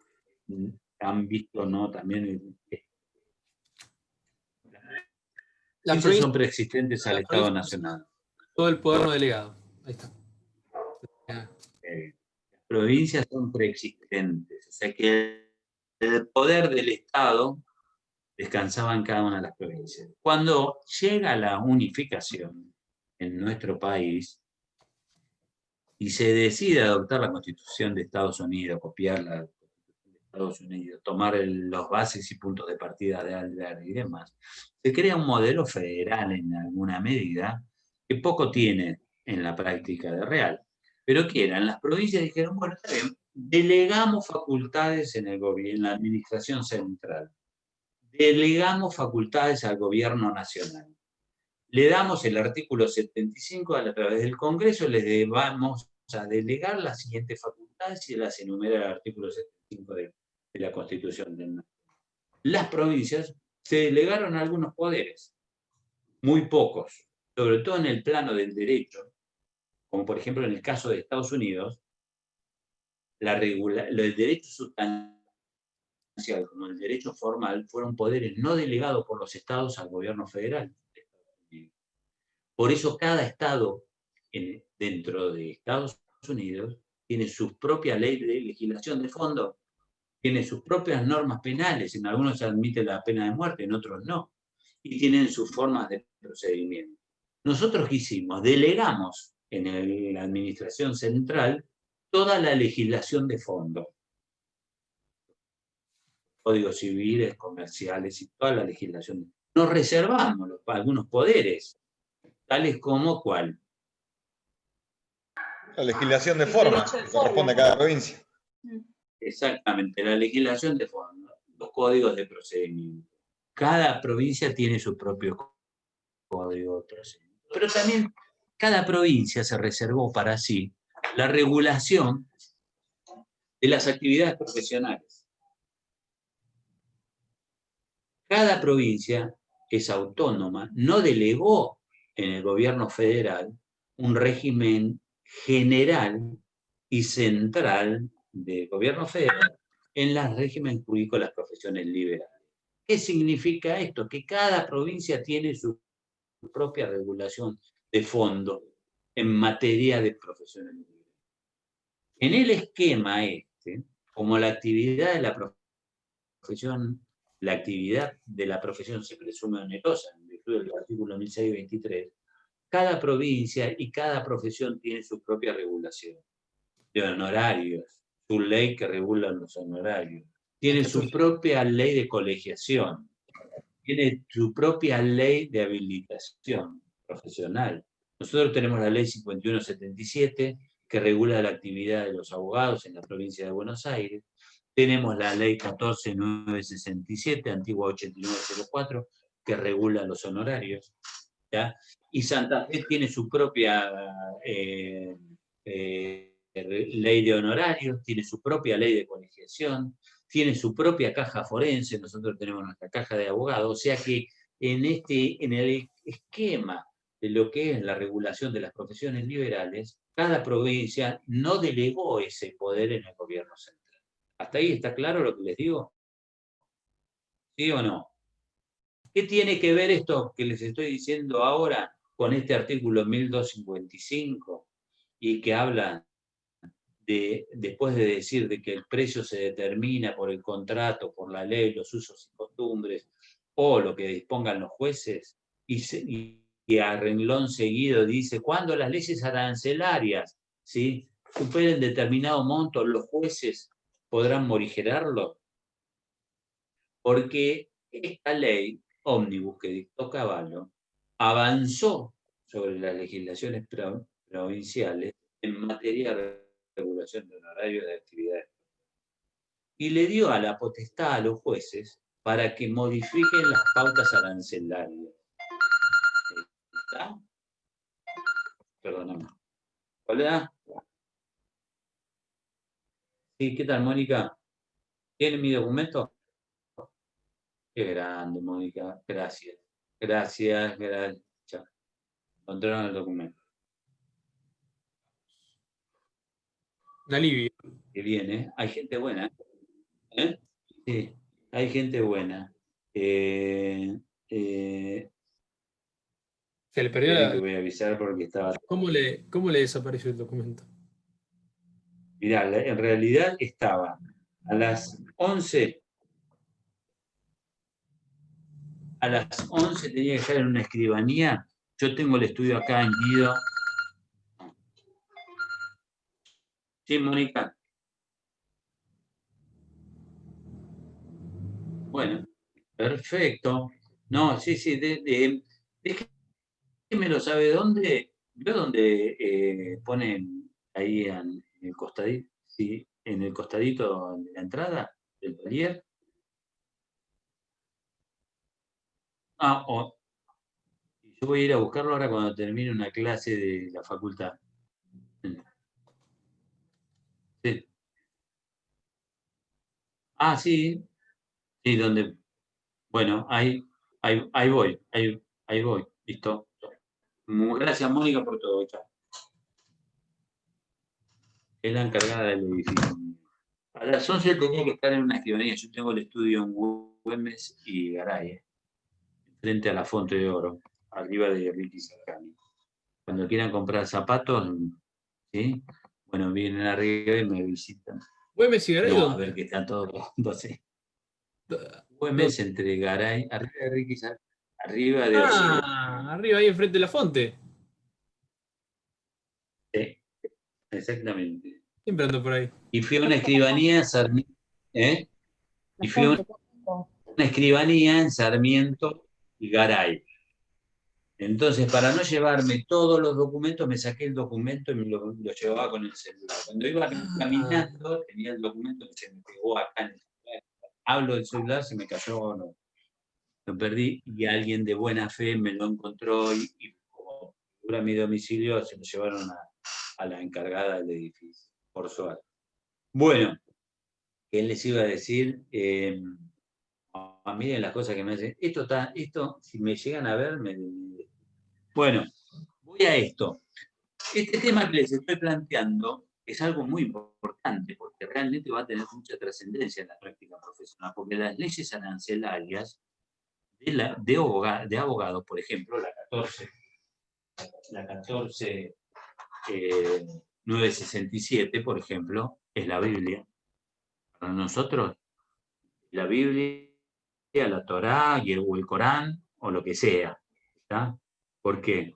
S1: han visto, ¿no? También las provincias son preexistentes al Estado Nacional.
S2: Todo el poder no delegado. Ahí está.
S1: Las provincias son preexistentes, o sea que el poder del Estado descansaba en cada una de las provincias. Cuando llega la unificación en nuestro país y se decide adoptar la Constitución de Estados Unidos, copiar la Constitución de Estados Unidos, tomar los bases y puntos de partida de Alvear y demás, se crea un modelo federal en alguna medida que poco tiene en la práctica de real. Pero que eran, las provincias dijeron, bueno, está bien, delegamos facultades en la administración central, delegamos facultades al gobierno nacional, le damos el artículo 75 a través del Congreso, les vamos a delegar las siguientes facultades y las enumera el artículo 75 de la Constitución del Nacional. Las provincias se delegaron algunos poderes, muy pocos, sobre todo en el plano del derecho, como por ejemplo en el caso de Estados Unidos, el derecho sustancial como el derecho formal fueron poderes no delegados por los estados al gobierno federal. Por eso cada estado dentro de Estados Unidos tiene su propia ley de legislación de fondo, tiene sus propias normas penales, en algunos se admite la pena de muerte, en otros no, y tienen sus formas de procedimiento. Nosotros, ¿qué hicimos? Delegamos en la administración central toda la legislación de fondo, códigos civiles, comerciales y toda la legislación. Nos reservamos algunos poderes, tales como ¿cuál?
S7: La legislación de forma que corresponde a cada provincia.
S1: Exactamente, la legislación de fondo, los códigos de procedimiento. Cada provincia tiene su propio código de procedimiento. Pero también cada provincia se reservó para sí la regulación de las actividades profesionales. Cada provincia es autónoma, no delegó en el gobierno federal un régimen general y central del gobierno federal en el régimen jurídico de las profesiones liberales. ¿Qué significa esto? Que cada provincia tiene su propia regulación de fondo en materia de profesiones liberales. En el esquema como la actividad de la profesión se presume onerosa en virtud del artículo 1623, cada provincia y cada profesión tiene su propia regulación de honorarios, su ley que regula los honorarios, tiene su propia ley de colegiación, tiene su propia ley de habilitación profesional. Nosotros tenemos la ley 5177 que regula la actividad de los abogados en la provincia de Buenos Aires. Tenemos la ley 14967, antigua 8904, que regula los honorarios. ¿Ya? Y Santa Fe tiene su propia ley de honorarios, tiene su propia ley de colegiación, tiene su propia caja forense, nosotros tenemos nuestra caja de abogados, o sea que en el esquema de lo que es la regulación de las profesiones liberales, cada provincia no delegó ese poder en el gobierno central. ¿Hasta ahí está claro lo que les digo? ¿Sí o no? ¿Qué tiene que ver esto que les estoy diciendo ahora con este artículo 1255 y que habla después de decir de que el precio se determina por el contrato, por la ley, los usos y costumbres, o lo que dispongan los jueces, y a renglón seguido dice, cuando las leyes arancelarias, ¿sí?, superen determinado monto, los jueces podrán morigerarlo? Porque esta ley ómnibus que dictó Cavallo avanzó sobre las legislaciones provinciales en materia de regulación de honorarios de actividades y le dio a la potestad a los jueces para que modifiquen las pautas arancelarias. ¿Está? Perdóname. Hola. Sí, ¿qué tal, Mónica? ¿Tiene mi documento? Qué grande, Mónica. Gracias. Gracias. Chao. Encontraron el documento.
S2: Un alivio.
S1: Que viene. Hay gente buena. ¿Eh? Sí, hay gente buena.
S2: Se le perdió
S1: Te voy a avisar porque estaba...
S2: ¿Cómo le desapareció el documento?
S1: Mirá, en realidad estaba a las 11. A las 11 tenía que estar en una escribanía. Yo tengo el estudio acá en Guido. Sí, Mónica. Bueno, perfecto. No, sí, déjemelo, ¿sabe dónde? ¿Veo dónde ponen ahí en el costadito? Sí, en el costadito de la entrada del taller. Yo voy a ir a buscarlo ahora cuando termine una clase de la facultad. Sí. Sí, donde... Bueno, ahí voy, ahí voy. ¿Listo? Gracias, Mónica, por todo. Chao. Es la encargada del edificio. A las 11 tenía que estar en una escribanía. Yo tengo el estudio en Güemes y Garay, frente a la Fonte de Oro, arriba de Ricky Sarcani. Cuando quieran comprar zapatos, ¿sí? Bueno, vienen arriba y me visitan.
S2: ¿Güemes y Garay
S1: No, a
S2: dónde?
S1: ver que está todo entonces. Güemes entre Garay, arriba de Ricky Sarcani, arriba de Osiris.
S2: Arriba ahí enfrente de la fonte.
S1: Sí, exactamente.
S2: Siempre ando por ahí.
S1: Y fui a una escribanía, ¿eh?
S3: La
S1: Y fui a
S3: fonte,
S1: una escribanía en Sarmiento y Garay. Entonces, para no llevarme todos los documentos, me saqué el documento y me lo llevaba con el celular. Cuando iba caminando, tenía el documento que se me pegó acá en el celular. Hablo del celular, se me cayó, no, lo perdí y alguien de buena fe me lo encontró y como figura mi domicilio, se lo llevaron a la encargada del edificio, por suerte. Bueno, ¿qué les iba a decir? Miren las cosas que me hacen. Esto, si me llegan a ver, Bueno, voy a esto. Este tema que les estoy planteando es algo muy importante porque realmente va a tener mucha trascendencia en la práctica profesional, porque las leyes arancelarias de abogados, por ejemplo, la 14.967, por ejemplo, es la Biblia. Para nosotros, la Biblia, la Torá o el Corán o lo que sea. ¿Está? ¿Por qué?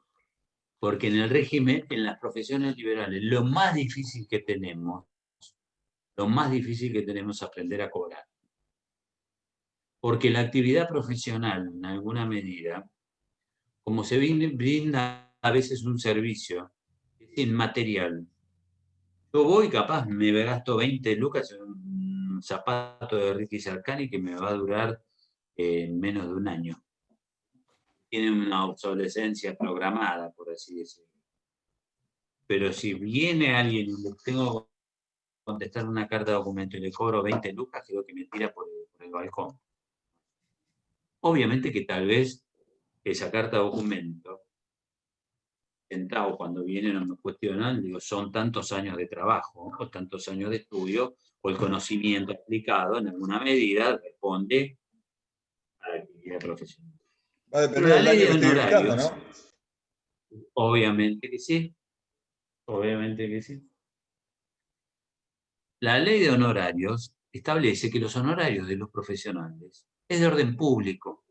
S1: Porque en el régimen, en las profesiones liberales, lo más difícil que tenemos es aprender a cobrar. Porque la actividad profesional, en alguna medida, como se brinda a veces un servicio, es inmaterial. Yo voy, capaz, me gasto 20 lucas en un zapato de Ricky Sarcani que me va a durar menos de un año. Tiene una obsolescencia programada, por así decirlo. Pero si viene alguien y le tengo que contestar una carta de documento y le cobro 20 lucas, creo que me tira por el balcón. Obviamente que tal vez esa carta de documento, sentado cuando vienen a me cuestionan, digo, son tantos años de trabajo, o tantos años de estudio, o el conocimiento aplicado en alguna medida responde a la actividad profesional.
S7: Va a depender del año que esté gritando, ¿no?
S1: Obviamente que sí. Obviamente que sí. La ley de honorarios establece que los honorarios de los profesionales es de orden público,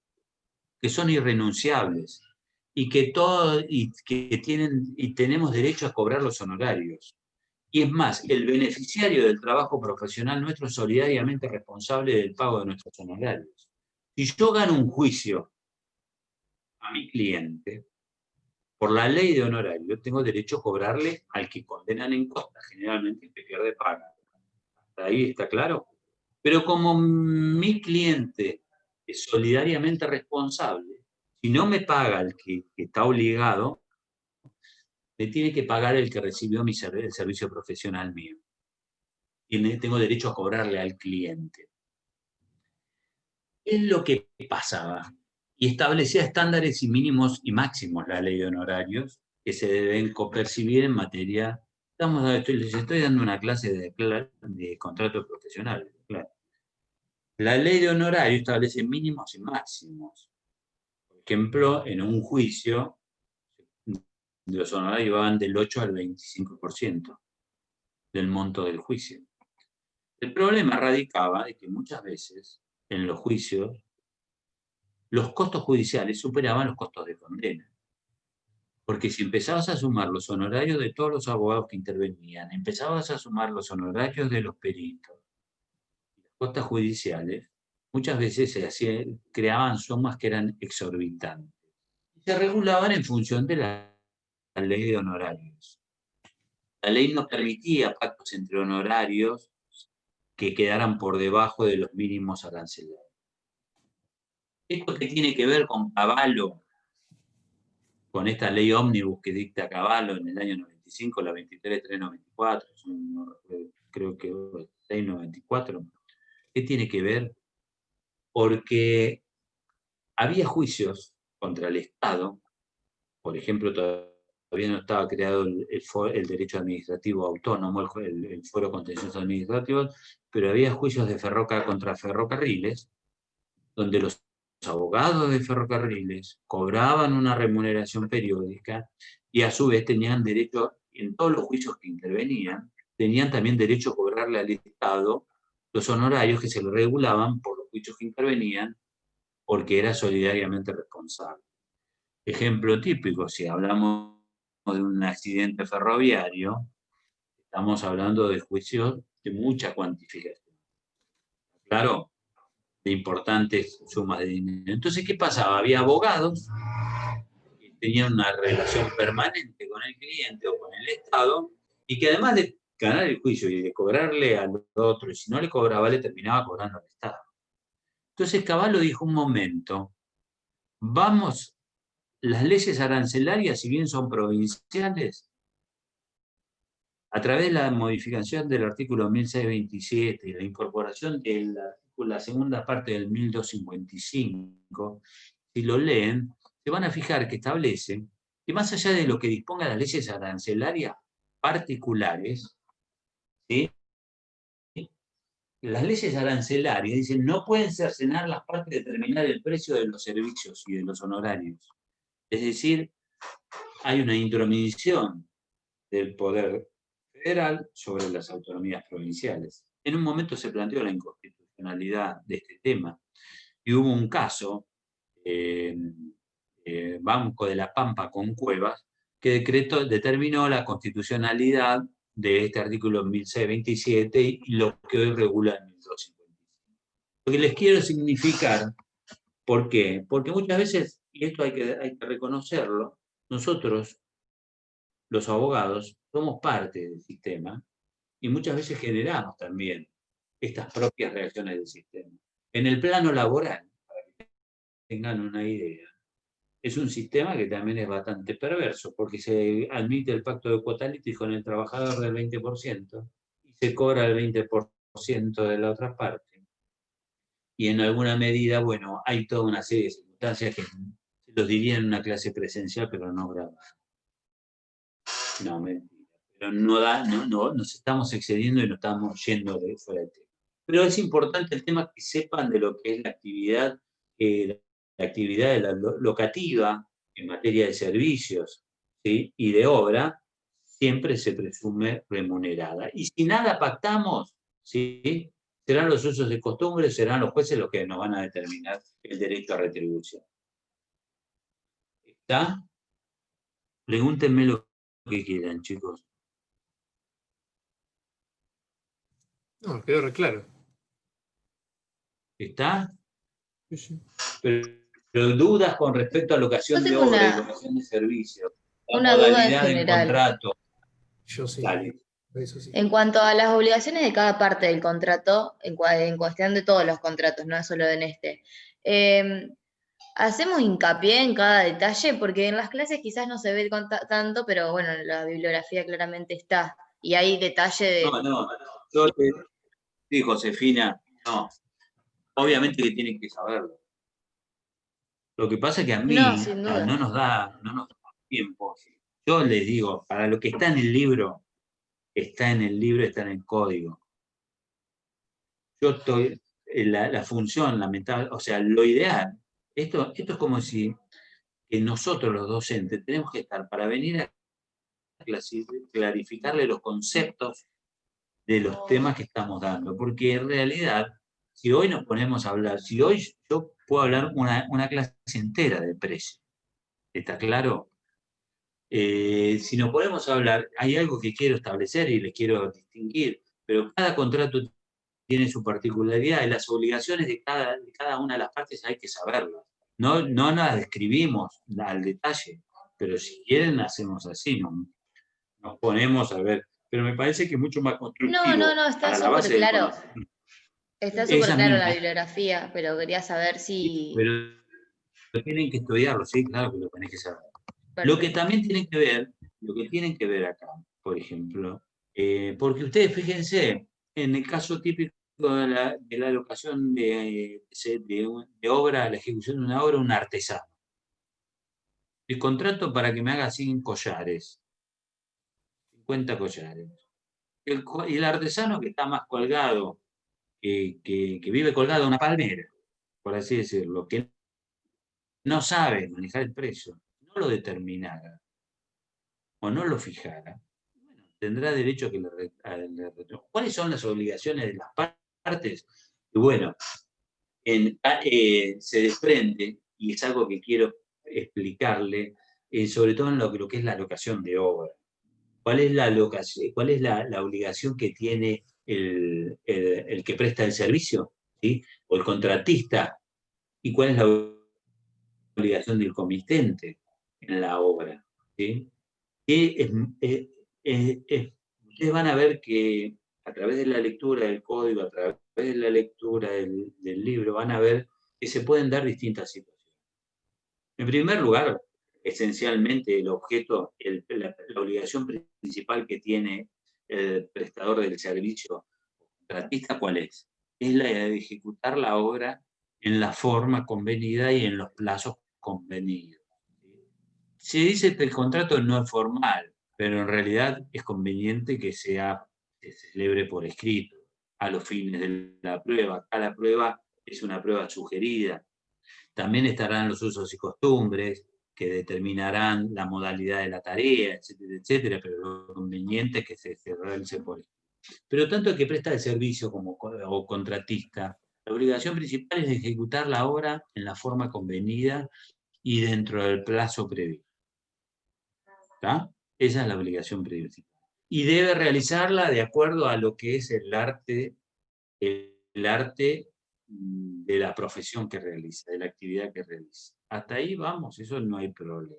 S1: que son irrenunciables y que tenemos derecho a cobrar los honorarios. Y es más, el beneficiario del trabajo profesional nuestro es solidariamente responsable del pago de nuestros honorarios. Si yo gano un juicio a mi cliente, por la ley de honorarios, tengo derecho a cobrarle al que condenan en costa, generalmente el que pierde paga. ¿Hasta ahí está claro? Pero como mi cliente es solidariamente responsable, si no me paga el que está obligado, me tiene que pagar el que recibió el servicio profesional mío. Y tengo derecho a cobrarle al cliente. Es lo que pasaba. Y establecía estándares y mínimos y máximos la ley de honorarios que se deben percibir en materia. Les estoy dando una clase de contrato profesional. Claro. La ley de honorarios establece mínimos y máximos. Por ejemplo, en un juicio, los honorarios van del 8 al 25% del monto del juicio. El problema radicaba en que muchas veces en los juicios los costos judiciales superaban los costos de condena. Porque si empezabas a sumar los honorarios de todos los abogados que intervenían, empezabas a sumar los honorarios de los peritos, las costas judiciales, muchas veces creaban sumas que eran exorbitantes. Se regulaban en función de la ley de honorarios. La ley no permitía pactos entre honorarios que quedaran por debajo de los mínimos arancelarios. Esto que tiene que ver con Cavallo, con esta ley ómnibus que dicta Cavallo en el año 95, la 23.394, creo que 694, ¿qué tiene que ver? Porque había juicios contra el Estado por ejemplo, todavía no estaba creado el derecho administrativo autónomo, el fuero contencioso administrativo, pero había juicios de contra ferrocarriles, donde los abogados de ferrocarriles cobraban una remuneración periódica y a su vez tenían derecho, en todos los juicios que intervenían, tenían también derecho a cobrarle al Estado los honorarios que se le regulaban por los juicios que intervenían, porque era solidariamente responsable. Ejemplo típico, si hablamos de un accidente ferroviario, estamos hablando de juicios de mucha cuantificación. Claro, de importantes sumas de dinero. Entonces, ¿qué pasaba? Había abogados que tenían una relación permanente con el cliente o con el Estado y que además de ganar el juicio y de cobrarle al otro, y si no le cobraba, le terminaba cobrando al Estado. Entonces, Cavallo dijo un momento, vamos, las leyes arancelarias, si bien son provinciales, a través de la modificación del artículo 1627 y la incorporación de la segunda parte del 1255, si lo leen, se van a fijar que establece que más allá de lo que dispongan las leyes arancelarias particulares, ¿sí? Las leyes arancelarias dicen no pueden cercenar las partes de determinar el precio de los servicios y de los honorarios. Es decir, hay una intromisión del poder federal sobre las autonomías provinciales. En un momento se planteó la inconstitucionalidad de este tema y hubo un caso, Banco de la Pampa con Cuevas, que determinó la constitucionalidad de este artículo 1627 y lo que hoy regula el 1255. Lo que les quiero significar, ¿por qué? Porque muchas veces, y esto hay que reconocerlo, nosotros, los abogados, somos parte del sistema y muchas veces generamos también estas propias reacciones del sistema. En el plano laboral, para que tengan una idea, es un sistema que también es bastante perverso, porque se admite el pacto de Quotality con el trabajador del 20% y se cobra el 20% de la otra parte. Y en alguna medida, bueno, hay toda una serie de circunstancias que se los diría en una clase presencial, pero no grabada. No, mentira. Pero nos estamos excediendo y nos estamos yendo de fuera del tema. Pero es importante el tema que sepan de lo que es la actividad de la locativa en materia de servicios, ¿sí? Y de obra, siempre se presume remunerada. Y si nada pactamos, ¿sí? Serán los usos de costumbre, serán los jueces los que nos van a determinar el derecho a retribución. ¿Está? Pregúntenme lo que quieran, chicos.
S2: No, quedó re claro.
S1: ¿Está?
S2: Sí, sí.
S1: Pero dudas con respecto a locación de obra y locación de servicio,
S8: una duda en general.
S1: Contrato.
S2: Yo sí.
S1: Dale.
S2: Eso sí.
S8: En cuanto a las obligaciones de cada parte del contrato, en cuestión de todos los contratos, no es solo en este, hacemos hincapié en cada detalle, porque en las clases quizás no se ve tanto, pero bueno, la bibliografía claramente está, y hay detalle de...
S1: No. Sí, Josefina, no. Obviamente que tienen que saberlo. Lo que pasa es que a mí
S8: sin duda.
S1: no nos da tiempo. Yo les digo, para lo que está en el libro, está en el código. Yo estoy, la función lamentable, o sea, lo ideal, esto es como si nosotros los docentes tenemos que estar para venir a clarificarle los conceptos de los temas que estamos dando, porque en realidad, si hoy nos ponemos a hablar, si hoy yo puedo hablar una clase entera de precio, ¿está claro? Si nos ponemos a hablar, hay algo que quiero establecer y les quiero distinguir, pero cada contrato tiene su particularidad y las obligaciones de cada una de las partes hay que saberlas. No las describimos al detalle, pero si quieren hacemos así, nos ponemos a ver. Pero me parece que es mucho más constructivo.
S8: No, está súper claro. Está súper claro la bibliografía, pero quería saber si...
S1: Pero tienen que estudiarlo, sí, claro que lo tenés que saber. Perfecto. Lo que también tienen que ver acá, por ejemplo, porque ustedes fíjense, en el caso típico de la alocación de obra, la ejecución de una obra, un artesano. el contrato para que me haga 100 collares, 50 collares. Y el artesano que está más colgado, que vive colgado a una palmera, por así decirlo, que no sabe manejar el precio, no lo determinara o no lo fijara, bueno, tendrá derecho a que ¿Cuáles son las obligaciones de las partes? Y bueno, se desprende, y es algo que quiero explicarle, sobre todo en lo que es la locación de obra. ¿Cuál es la obligación que tiene el que presta el servicio? ¿Sí? O el contratista. ¿Y cuál es la obligación del comitente en la obra? ¿Sí? Ustedes van a ver que a través de la lectura del código, a través de la lectura del libro, van a ver que se pueden dar distintas situaciones. En primer lugar, esencialmente el objeto, la obligación principal que tiene el prestador del servicio contratista, ¿cuál es? Es la de ejecutar la obra en la forma convenida y en los plazos convenidos. Se dice que el contrato no es formal, pero en realidad es conveniente que se celebre por escrito, a los fines de la prueba. Cada prueba es una prueba sugerida. También estarán los usos y costumbres, que determinarán la modalidad de la tarea, etcétera, etcétera, pero lo conveniente es que se realice por escrito. Pero tanto el que presta el servicio o contratista, la obligación principal es ejecutar la obra en la forma convenida y dentro del plazo previsto. ¿Está? Esa es la obligación principal. Y debe realizarla de acuerdo a lo que es el arte de la profesión que realiza, de la actividad que realiza. Hasta ahí vamos, eso no hay problema.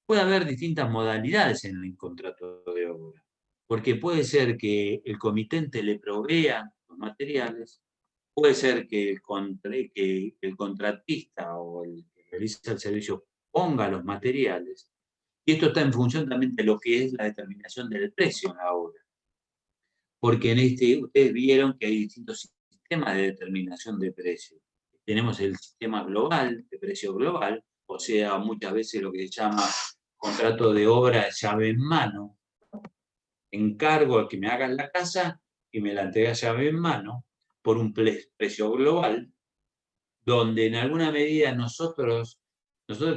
S1: Puede haber distintas modalidades en el contrato de obra, porque puede ser que el comitente le provea los materiales, puede ser que el contratista o el que realiza el servicio ponga los materiales, y esto está en función también de lo que es la determinación del precio en la obra. Porque ustedes vieron que hay distintos sistemas de determinación de precio. Tenemos el sistema global, de precio global, o sea, muchas veces lo que se llama contrato de obra llave en mano. Encargo al que me haga la casa y me la entrega llave en mano por un precio global, donde en alguna medida nosotros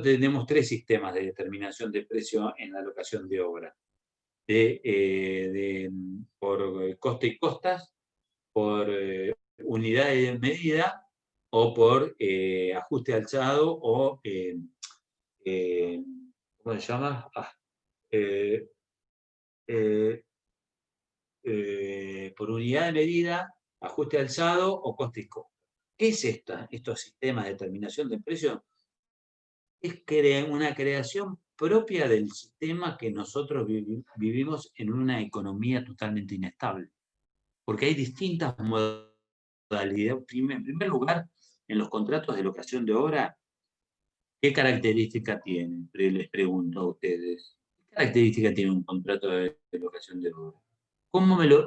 S1: tenemos 3 sistemas de determinación de precio en la locación de obra. Por coste y costas, por unidades de medida o por ajuste alzado o, ¿cómo se llama? Por unidad de medida, ajuste alzado o coste y costas. ¿Qué es estos sistemas de determinación de precios? Es una creación propia del sistema que nosotros vivimos en una economía totalmente inestable. Porque hay distintas modalidades. En primer lugar, en los contratos de locación de obra, ¿qué características tienen? Les pregunto a ustedes. ¿Qué características tiene un contrato de locación de obra?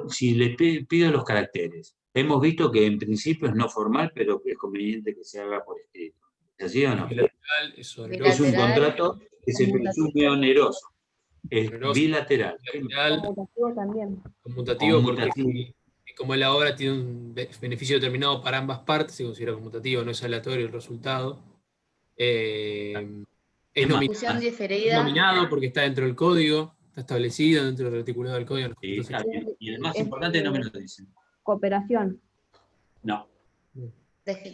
S1: Si les pido los caracteres, hemos visto que en principio es no formal, pero es conveniente que se haga por escrito. ¿Es así o no? Es un contrato que se presume oneroso. Es bilateral.
S3: Conmutativo también.
S2: Conmutativo porque como la obra tiene un beneficio determinado para ambas partes, se considera conmutativo, no es aleatorio el resultado. Es nominado porque está dentro del código, está establecido dentro del articulado del código.
S1: Sí, y el más importante no me lo dicen.
S3: Cooperación.
S1: No.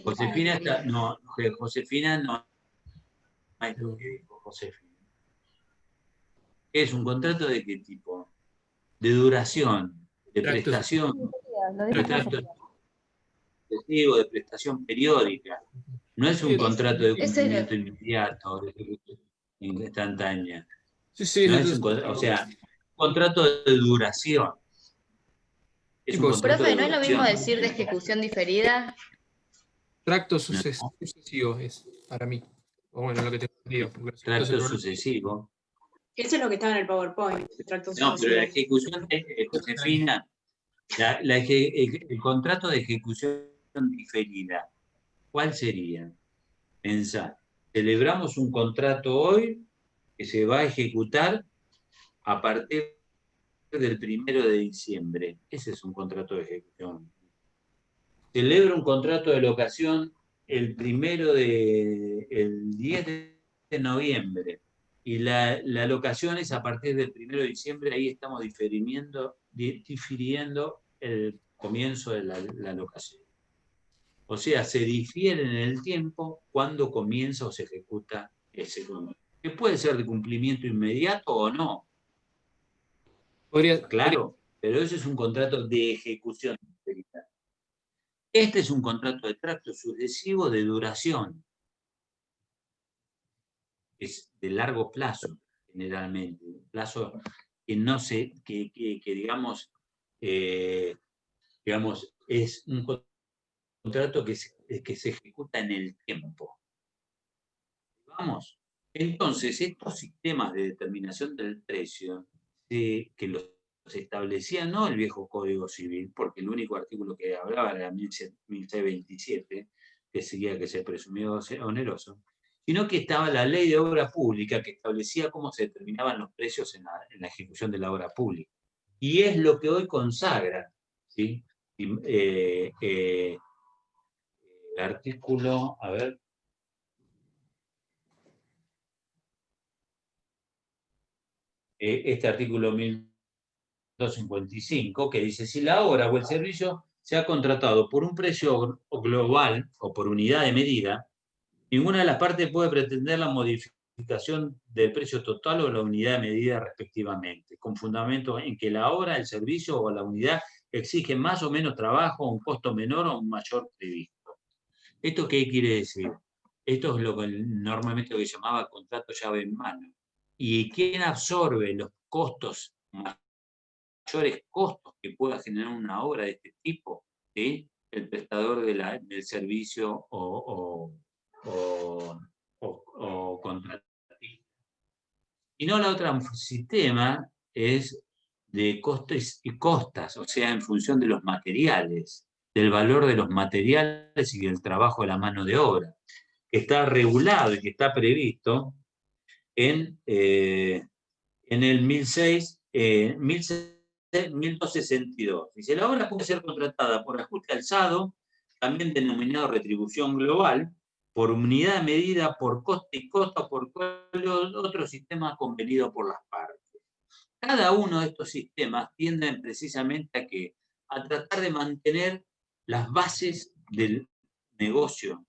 S1: Josefina no es lo que dijo Josefina. ¿Es un contrato de qué tipo? De duración, de prestación, de prestación periódica. No es un contrato de cumplimiento inmediato, instantánea. No es o sea, un contrato de duración.
S8: Profe, ¿no es lo mismo decir de ejecución diferida?
S2: Tracto sucesivo es para mí. O bueno, lo que tengo entendido.
S1: Tracto sucesivo.
S5: Eso es lo que estaba en el PowerPoint.
S1: No, pero la ejecución, Josefina, el contrato de ejecución diferida, ¿cuál sería? Pensá, celebramos un contrato hoy que se va a ejecutar a partir del 1 de diciembre. Ese es un contrato de ejecución. Celebra un contrato de locación el 10 de noviembre. Y la locación es a partir del 1 de diciembre, ahí estamos difiriendo el comienzo de la locación. O sea, se difiere en el tiempo cuando comienza o se ejecuta ese contrato. Que puede ser de cumplimiento inmediato o no. Claro, pero ese es un contrato de ejecución. Este es un contrato de tracto sucesivo de duración. Es de largo plazo, generalmente. Un plazo que no se, que digamos, es un contrato que se ejecuta en el tiempo. Vamos. Entonces, estos sistemas de determinación del precio, que los establecía no el viejo Código Civil, porque el único artículo que hablaba era 1627, que decía que se presumía oneroso, sino que estaba la Ley de Obra Pública, que establecía cómo se determinaban los precios en la ejecución de la obra pública. Y es lo que hoy consagra, ¿sí? El artículo, a ver. Este artículo 1255, que dice: si la obra o el servicio se ha contratado por un precio global o por unidad de medida, ninguna de las partes puede pretender la modificación del precio total o la unidad de medida respectivamente, con fundamento en que la obra, el servicio o la unidad exige más o menos trabajo, un costo menor o un mayor previsto. ¿Esto qué quiere decir? Esto es lo que normalmente se llamaba contrato llave en mano. ¿Y quién absorbe los costos, mayores costos que pueda generar una obra de este tipo? ¿Sí? El prestador del servicio o contratista. Y no, la otra sistema es de costes y costas, o sea, en función de los materiales, del valor de los materiales y del trabajo de la mano de obra, que está regulado y que está previsto en el 1262. Dice: la obra puede ser contratada por ajuste alzado, también denominado retribución global, por unidad de medida, por coste y costo, por otro sistema convenido por las partes. Cada uno de estos sistemas tienden precisamente a tratar de mantener las bases del negocio.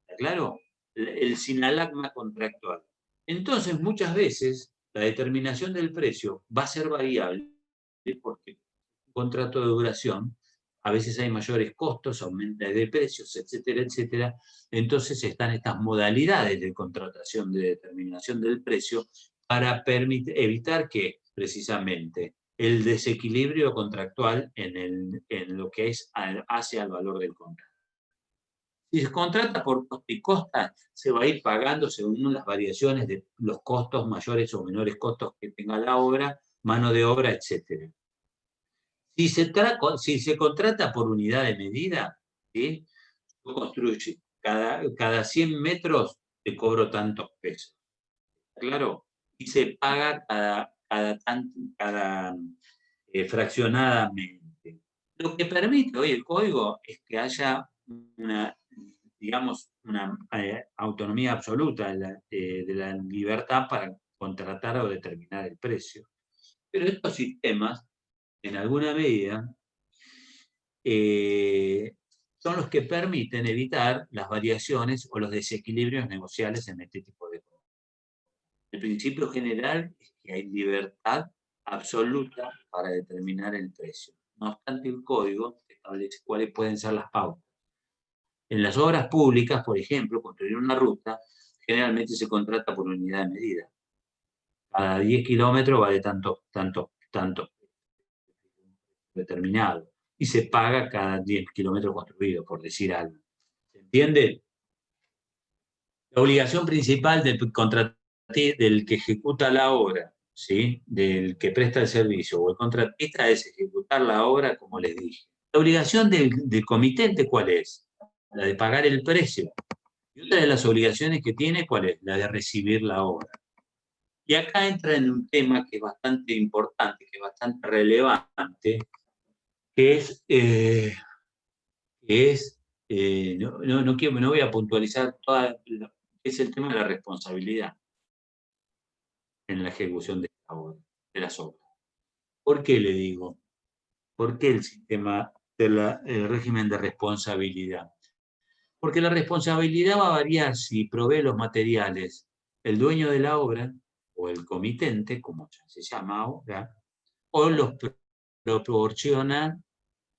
S1: ¿Está claro? El sinalagma contractual. Entonces, muchas veces, la determinación del precio va a ser variable porque un contrato de duración, a veces hay mayores costos, aumenta de precios, etcétera, etcétera. Entonces están estas modalidades de contratación de determinación del precio para evitar que, precisamente, el desequilibrio contractual en lo que es hacia el valor del contrato. Si se contrata por coste y costa, se va a ir pagando según las variaciones de los costos, mayores o menores costos que tenga la obra, mano de obra, etc. Si se contrata por unidad de medida, ¿sí? Yo construyo cada 100 metros te cobro tantos pesos. ¿Claro? Y se paga fraccionadamente. Lo que permite hoy el código es que haya una autonomía absoluta de la libertad para contratar o determinar el precio. Pero estos sistemas, en alguna medida, son los que permiten evitar las variaciones o los desequilibrios negociales en este tipo de cosas. El principio general es que hay libertad absoluta para determinar el precio. No obstante, el código establece cuáles pueden ser las pautas. En las obras públicas, por ejemplo, construir una ruta, generalmente se contrata por unidad de medida. Cada 10 kilómetros vale tanto determinado. Y se paga cada 10 kilómetros construidos, por decir algo. ¿Se entiende? La obligación principal del que ejecuta la obra, ¿sí? Del que presta el servicio o el contratista es ejecutar la obra, como les dije. La obligación del comitente, ¿cuál es? La de pagar el precio. Y otra de las obligaciones que tiene, ¿cuál es? La de recibir la obra. Y acá entra en un tema que es bastante importante, que es bastante relevante, que no voy a puntualizar es el tema de la responsabilidad en la ejecución de las obras. ¿Por qué le digo? ¿Por qué el sistema el régimen de responsabilidad? Porque la responsabilidad va a variar si provee los materiales el dueño de la obra o el comitente, como se llama ahora, o los proporciona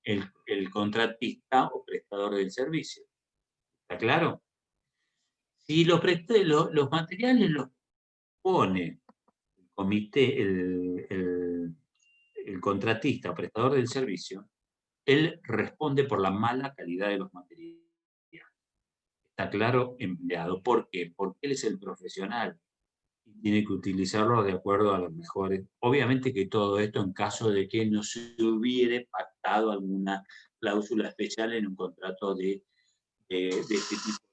S1: el contratista o prestador del servicio. ¿Está claro? Si los materiales los pone el comité, el contratista o prestador del servicio, él responde por la mala calidad de los materiales. Está claro, empleado. ¿Por qué? Porque él es el profesional y tiene que utilizarlo de acuerdo a los mejores. Obviamente que todo esto en caso de que no se hubiere pactado alguna cláusula especial en un contrato de este tipo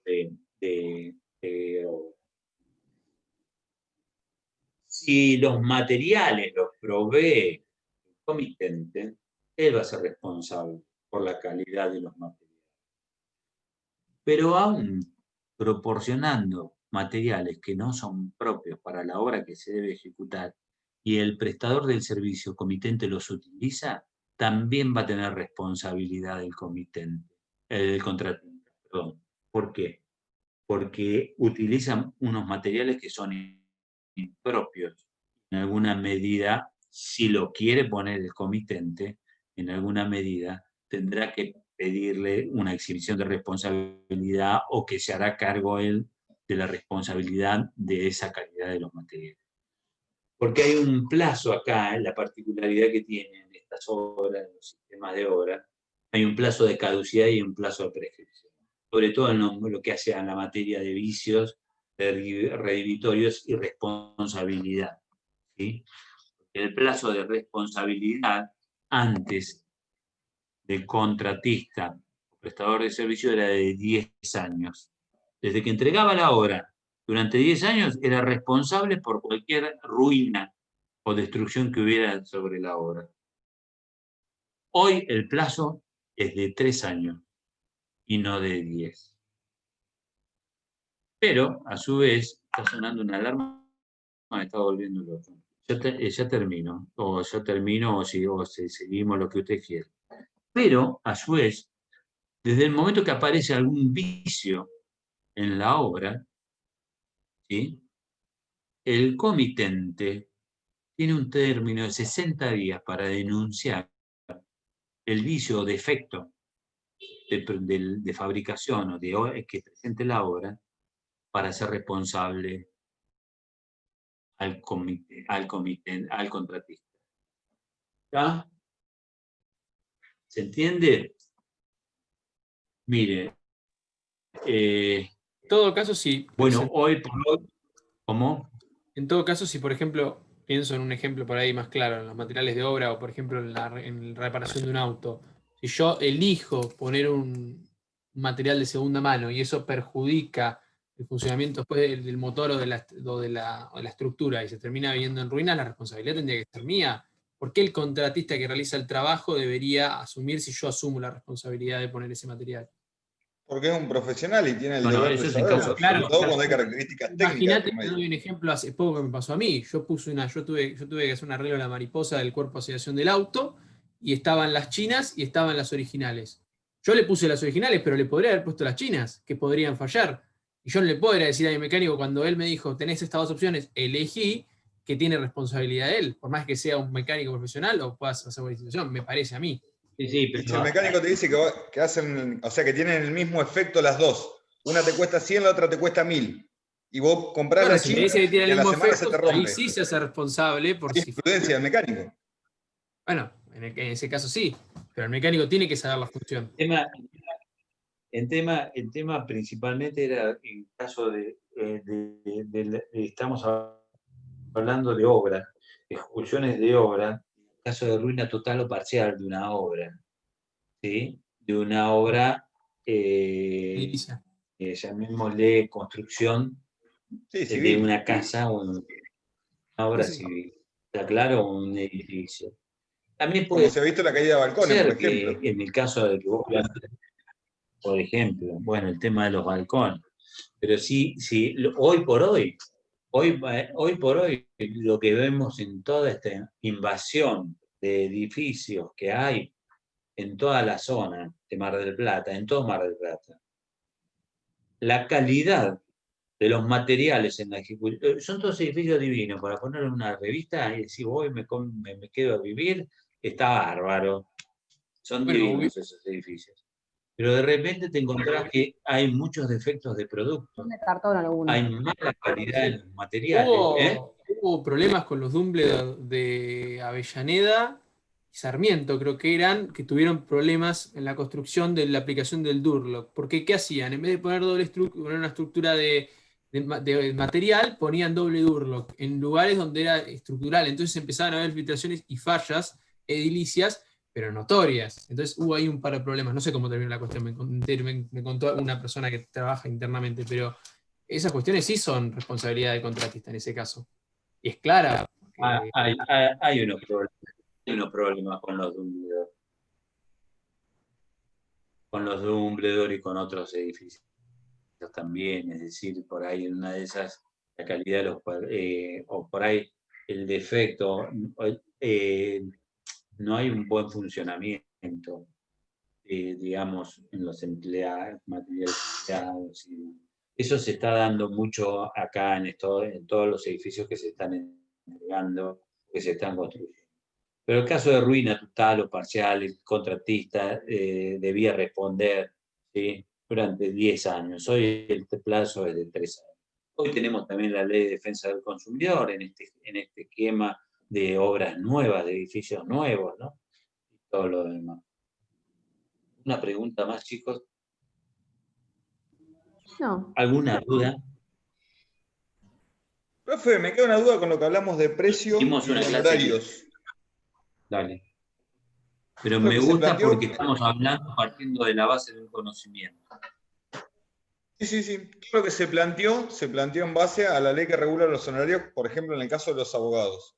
S1: de obra. Si los materiales los provee el comitente, él va a ser responsable por la calidad de los materiales. Pero aún proporcionando materiales que no son propios para la obra que se debe ejecutar y el prestador del servicio comitente los utiliza, también va a tener responsabilidad el comitente, el contratista, perdón. ¿Por qué? Porque utilizan unos materiales que son impropios. En alguna medida, si lo quiere poner el comitente, en alguna medida tendrá que pedirle una exhibición de responsabilidad o que se hará cargo él de la responsabilidad de esa calidad de los materiales. Porque hay un plazo acá, la particularidad que tienen estas obras, los sistemas de obra, hay un plazo de caducidad y un plazo de prescripción. Sobre todo en lo que hace a la materia de vicios, redimitorios y responsabilidad. ¿Sí? El plazo de responsabilidad antes del contratista o prestador de servicio era de 10 años. Desde que entregaba la obra, durante 10 años era responsable por cualquier ruina o destrucción que hubiera sobre la obra. Hoy el plazo es de 3 años y no de 10. Pero, a su vez, está sonando una alarma, me está volviendo loco. Ya termino, o si seguimos lo que usted quiera. Pero, a su vez, desde el momento que aparece algún vicio en la obra, ¿sí? El comitente tiene un término de 60 días para denunciar el vicio o defecto de fabricación o que presente la obra para ser responsable al contratista. ¿Está? ¿Se entiende? Mire,
S2: En todo caso, sí.
S1: Bueno, hoy por hoy, ¿cómo?
S2: En todo caso, si por ejemplo, pienso en un ejemplo por ahí más claro, en los materiales de obra o por ejemplo en la reparación de un auto, si yo elijo poner un material de segunda mano y eso perjudica el funcionamiento después del motor o de la estructura y se termina viendo en ruinas, la responsabilidad tendría que ser mía. ¿Por qué el contratista que realiza el trabajo debería asumir si yo asumo la responsabilidad de poner ese material?
S7: Porque es un profesional y tiene el
S1: Bueno,
S7: deber
S1: eso
S7: de
S1: es en
S7: saberlo,
S1: caso,
S7: sobre
S2: claro,
S7: todo cuando hay características técnicas.
S2: Imagínate,
S7: por
S2: te doy
S7: medio.
S2: un ejemplo hace poco que me pasó a mí. Yo tuve que hacer un arreglo a la mariposa del cuerpo de oxidación del auto y estaban las chinas y estaban las originales. Yo le puse las originales, pero le podría haber puesto las chinas, que podrían fallar. Y yo no le podría decir a mi mecánico cuando él me dijo, tenés estas dos opciones, elegí, que tiene responsabilidad él, por más que sea un mecánico profesional o puedas hacer una institución, me parece a mí.
S1: sí,
S7: Y si el mecánico te dice que hacen, o sea, que tienen el mismo efecto las dos, una te cuesta 100, la otra te cuesta 1000, y vos comprás
S2: Bueno,
S7: la
S2: si me
S7: china
S2: dice que tiene
S7: y
S2: el
S7: a la
S2: mismo
S7: semana
S2: efecto,
S7: se te
S2: ahí
S7: rompe.
S2: sí se hace responsable por
S7: Es
S2: si
S7: imprudencia del mecánico.
S2: Bueno, en ese caso sí, pero el mecánico tiene que saber la función.
S1: El tema principalmente era en caso estamos hablando de obras, ejecuciones de obra, en caso de ruina total o parcial de una obra, ¿sí? De una obra,
S2: Edilicia.
S1: llamémosle construcción
S7: Sí,
S1: de
S7: civil.
S1: una casa obra
S2: Sí, sí.
S1: civil. ¿Está claro? Un edificio. También
S7: Como
S1: puede
S7: se ha visto la caída de balcones, por
S1: ser que
S7: ejemplo.
S1: en el caso de que vos plantees, por ejemplo, bueno, el tema de los balcones, pero sí, sí, hoy por hoy, lo que vemos en toda esta invasión de edificios que hay en toda la zona de Mar del Plata, en todo Mar del Plata, la calidad de los materiales en la ejecución, son todos edificios divinos, para poner en una revista y decir, voy, me quedo a vivir, está bárbaro, son
S2: Bueno,
S1: divinos esos edificios. Pero de repente te encontrás que hay muchos defectos de producto,
S3: De cartón
S1: hay
S3: algunos.
S1: mala calidad en los materiales, ¿eh?
S2: hubo problemas con los Dumble de Avellaneda y Sarmiento, creo que eran, que tuvieron problemas en la construcción de la aplicación del Durlock. Porque, ¿qué hacían? En vez de poner poner una estructura de material, ponían doble Durlock en lugares donde era estructural. Entonces empezaban a haber filtraciones y fallas edilicias, pero notorias. Entonces hubo ahí un par de problemas. No sé cómo terminó la cuestión, me contó una persona que trabaja internamente, pero esas cuestiones sí son responsabilidad del contratista en ese caso. Y es clara. Porque,
S1: Hay unos problemas con los Dumbledore y con otros edificios también, es decir, por ahí en una de esas, la calidad de o por ahí el defecto, eh, no hay un buen funcionamiento, digamos, en los empleados, materiales empleados. Eso se está dando mucho acá en todos los edificios que se están entregando, que se están construyendo. Pero el caso de ruina total o parcial, el contratista debía responder, ¿sí?, durante 10 años. Hoy el plazo es de 3 años. Hoy tenemos también la Ley de Defensa del Consumidor en este esquema de obras nuevas, de edificios nuevos, ¿no? Y todo lo demás. Una pregunta más, chicos.
S3: No,
S1: ¿Alguna duda?
S7: Profe, me queda una duda con lo que hablamos de precio
S1: Hicimos
S7: y
S1: una
S7: de
S1: clase.
S7: honorarios.
S1: Dale. Pero
S7: Lo
S1: me
S7: que se
S1: gusta
S7: planteó,
S1: porque estamos hablando partiendo de la base del conocimiento.
S7: sí. Lo que se planteó en base a la ley que regula los honorarios, por ejemplo, en el caso de los abogados.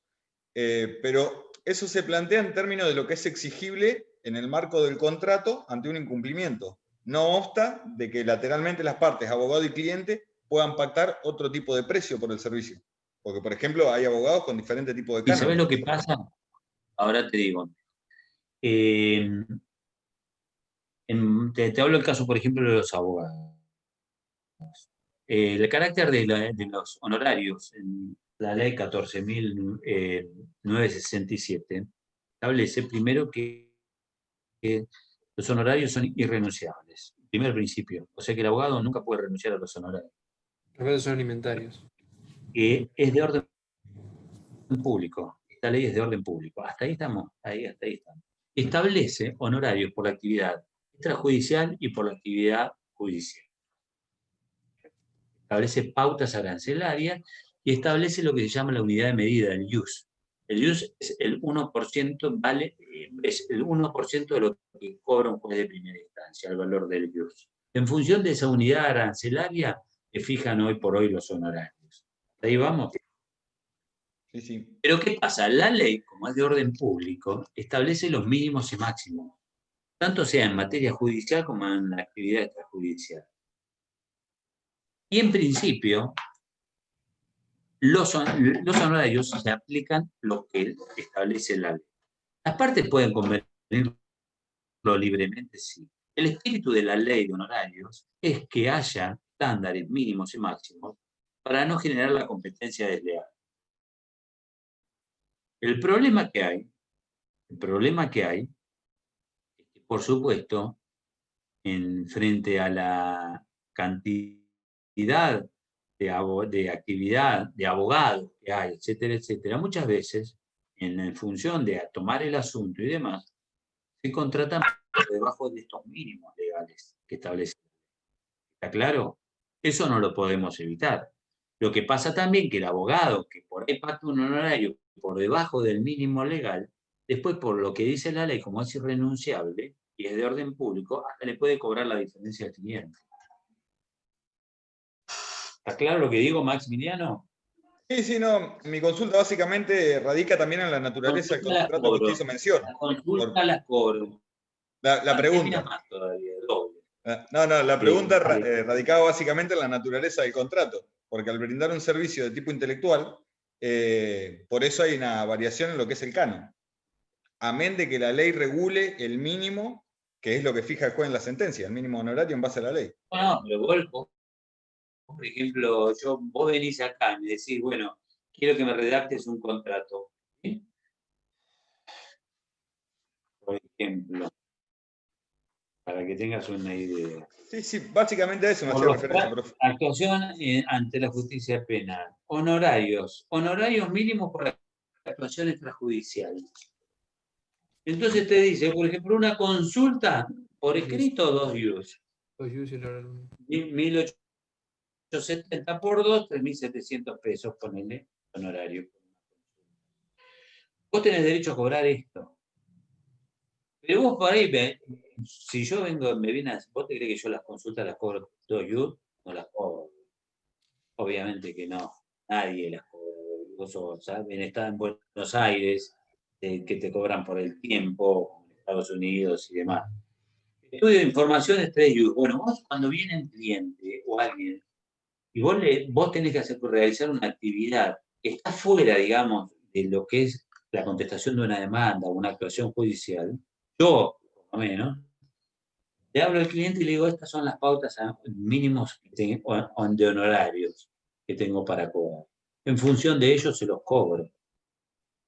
S7: Pero eso se plantea en términos de lo que es exigible en el marco del contrato ante un incumplimiento. No obsta de que lateralmente las partes, abogado y cliente, puedan pactar otro tipo de precio por el servicio. Porque, por ejemplo, hay abogados con diferentes tipos de
S1: ¿Y sabes
S7: cánones.
S1: lo que pasa? Ahora te digo. Te hablo el caso, por ejemplo, de los abogados. El carácter de los honorarios en la ley 14.967 establece primero que los honorarios son irrenunciables. Primer principio. O sea que el abogado nunca puede renunciar a los honorarios.
S2: los precios son alimentarios.
S1: Que es de orden público. Esta ley es de orden público. Hasta ahí estamos. Hasta ahí estamos. Establece honorarios por la actividad extrajudicial y por la actividad judicial. Establece pautas arancelarias y establece lo que se llama la unidad de medida, el IUS. El IUS es el 1%, es el 1% de lo que cobra un juez de primera instancia, el valor del IUS. En función de esa unidad arancelaria, se fijan hoy por hoy los honorarios. ¿Ahí vamos?
S7: Sí.
S1: Pero ¿qué pasa? La ley, como es de orden público, establece los mínimos y máximos, tanto sea en materia judicial como en la actividad extrajudicial. Y en principio, los honorarios se aplican lo que establece la ley. Las partes pueden convenirlo libremente, sí. El espíritu de la ley de honorarios es que haya estándares mínimos y máximos para no generar la competencia desleal. El problema que hay es que, por supuesto, en frente a la cantidad de actividad de abogados que hay, etcétera, muchas veces, en función de tomar el asunto y demás, se contratan por debajo de estos mínimos legales que establecen. ¿Está claro? Eso no lo podemos evitar. Lo que pasa también que el abogado que por ahí pacta un honorario por debajo del mínimo legal, después por lo que dice la ley, como es irrenunciable y es de orden público, hasta le puede cobrar la diferencia al cliente. ¿Está claro lo que digo, Maximiliano?
S7: Sí, no, mi consulta básicamente radica también en la naturaleza del
S1: Consulta las
S7: contrato que usted
S1: cobro.
S7: hizo mención.
S1: La consulta las cobro.
S7: La
S1: Pandemia
S7: pregunta.
S1: más todavía, doble.
S7: No, la pregunta
S1: Sí.
S7: radicaba básicamente en la naturaleza del contrato, porque al brindar un servicio de tipo intelectual, por eso hay una variación en lo que es el canon. Amén de que la ley regule el mínimo, que es lo que fija el juez en la sentencia, el mínimo honorario en base a la ley.
S1: No, pero vos, por ejemplo, vos venís acá y me decís, bueno, quiero que me redactes un contrato. ¿Sí? Por ejemplo, para que tengas una idea.
S7: Sí, básicamente a eso me
S1: Por
S7: hacía
S1: los
S7: referencia, profe.
S1: actuación ante la justicia penal. Honorarios. Honorarios mínimos por actuación extrajudicial. Entonces te dice, por ejemplo, una consulta por escrito, 2 euros. 1.870 por 2, 3.700 pesos, ponele honorario. Vos tenés derecho a cobrar esto. Pero vos por ahí, si yo vengo, ¿vos te crees que yo las consultas las cobro 2 euros? No las cobro. Obviamente que no. Nadie las cobra. Vos saben, está en Buenos Aires, que te cobran por el tiempo, en Estados Unidos y demás. Estudio de información es 3 euros. Bueno, vos cuando viene un cliente o alguien y vos tenés que realizar una actividad que está fuera, digamos, de lo que es la contestación de una demanda o una actuación judicial, yo, por lo menos, le hablo al cliente y le digo, estas son las pautas mínimos de honorarios que tengo para cobrar. En función de ellos se los cobro.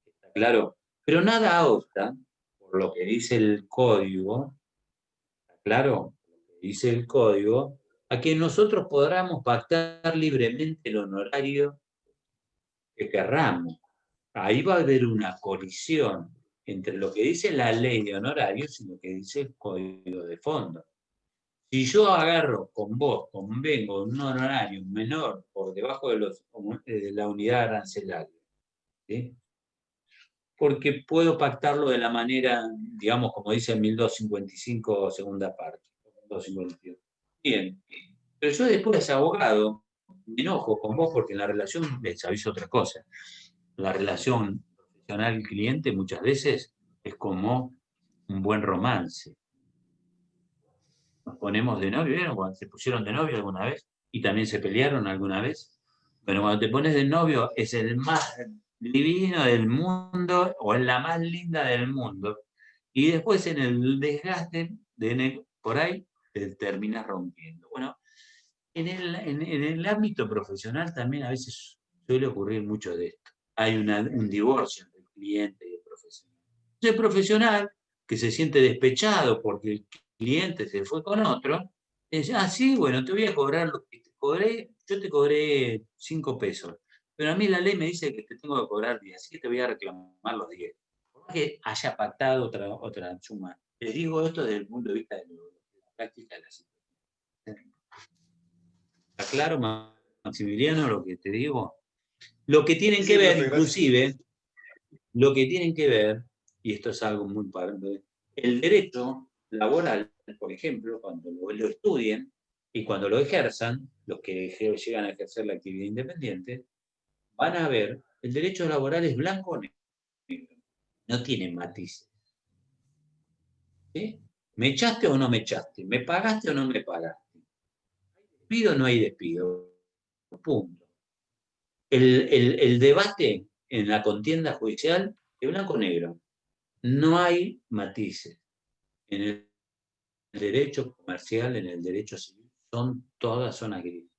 S1: ¿Está claro? Pero nada obsta, por lo que dice el código, ¿está claro? Lo que dice el código, a que nosotros podamos pactar libremente el honorario que querramos. Ahí va a haber una colisión entre lo que dice la ley de honorarios y lo que dice el código de fondo. Si yo agarro con vos, convengo un honorario menor por debajo de la unidad arancelaria, ¿sí? Porque puedo pactarlo de la manera, digamos, como dice el 1255 segunda parte. 1252. Bien, pero yo después, abogado, me enojo con vos porque en la relación les aviso otra cosa. La relación profesional-cliente muchas veces es como un buen romance. Nos ponemos de novio, ¿vieron? Cuando se pusieron de novio alguna vez y también se pelearon alguna vez. Pero cuando te pones de novio es el más divino del mundo o es la más linda del mundo. Y después en el desgaste, por ahí, te terminas rompiendo. Bueno, en el ámbito profesional también a veces suele ocurrir mucho de esto. Hay un divorcio entre el cliente y el profesional. El profesional que se siente despechado porque el cliente se fue con otro, dice, sí, bueno, te voy a cobrar lo que te cobré, yo te cobré 5 pesos, pero a mí la ley me dice que te tengo que cobrar 10, así que te voy a reclamar los 10. Por más que haya pactado otra suma. Les digo esto desde el punto de vista de la práctica de la situación. ¿Está claro, Maximiliano, lo que te digo? Lo que tienen que ver, inclusive, lo que tienen que ver, y esto es algo muy importante, el derecho laboral, por ejemplo, cuando lo estudien y cuando lo ejerzan, los que llegan a ejercer la actividad independiente, van a ver, el derecho laboral es blanco o negro, no tiene matices. ¿Sí? ¿Me echaste o no me echaste? ¿Me pagaste o no me pagaste? ¿Hay despido o no hay despido? Punto. El debate en la contienda judicial es blanco o negro. No hay matices. En el derecho comercial, en el derecho civil, todas zonas grises.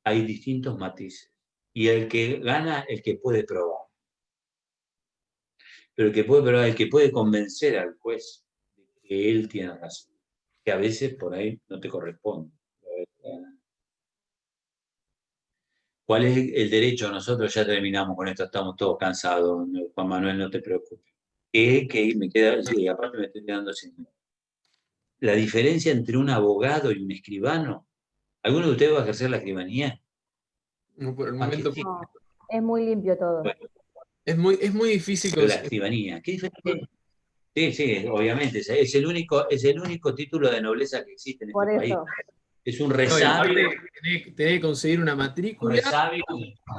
S1: Hay distintos matices. Y el que gana, el que puede probar. Pero el que puede probar, el que puede convencer al juez de que él tiene razón. Que a veces por ahí no te corresponde. ¿Cuál es el derecho? Nosotros ya terminamos con esto, estamos todos cansados, Juan Manuel, no te preocupes. Que me queda, sí, aparte me estoy quedando sin. La diferencia entre un abogado y un escribano. ¿Alguno de ustedes va a ejercer la escribanía?
S2: No, por el momento.
S3: No, es muy limpio todo.
S1: Bueno,
S2: Es muy difícil.
S1: pero la escribanía, ¿qué diferencia? Sí, obviamente, es el único título de nobleza que existe en
S3: Por
S1: este país.
S3: eso.
S1: Es un
S2: No, y
S1: resabio,
S2: aparte tenés que conseguir una
S1: un
S2: matrícula
S1: resabio.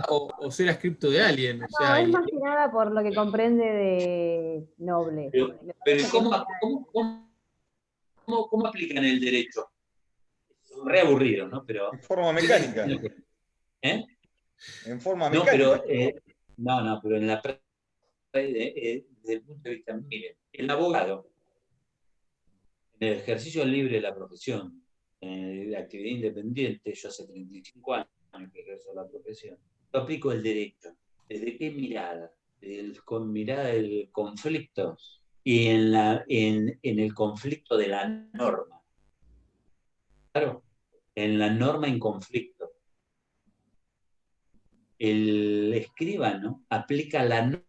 S2: o ser adscripto de alguien. O
S3: No,
S2: sea,
S3: es
S2: y-
S3: más que nada por lo que comprende de noble.
S1: Pero,
S3: Me
S1: pero
S3: parece que
S1: ¿cómo aplican el derecho? Son re aburridos, ¿no? Pero,
S7: En forma mecánica.
S1: ¿eh?
S7: En forma
S1: No,
S7: mecánica.
S1: pero, no, pero en la desde el punto de vista, miren, el abogado, en el ejercicio libre de la profesión, de actividad independiente, yo hace 35 años que ejerzo la profesión, yo aplico el derecho. ¿Desde qué mirada? Con mirada del conflicto y en el conflicto de la norma. Claro, en la norma en conflicto. El escribano aplica la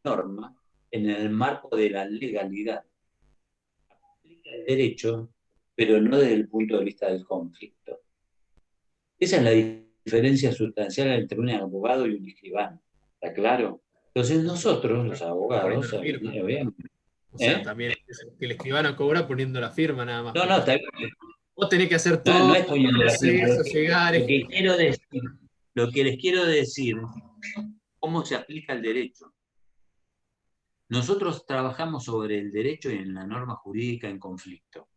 S1: norma en el marco de la legalidad. Aplica el derecho, pero no desde el punto de vista del conflicto. Esa es la diferencia sustancial entre un abogado y un escribano. ¿Está claro? Entonces nosotros, los
S2: poniendo
S1: abogados,
S2: la firma.
S1: obviamente,
S2: O sea,
S1: ¿eh?
S2: también es que el escribano cobra poniendo la firma nada más.
S1: No,
S2: porque
S1: está bien.
S2: vos tenés que hacer
S1: No,
S2: todo
S1: no es poniendo
S2: el
S1: la firma.
S2: proceso, llegar.
S1: Lo que les quiero decir, cómo se aplica el derecho. Nosotros trabajamos sobre el derecho y en la norma jurídica en conflicto.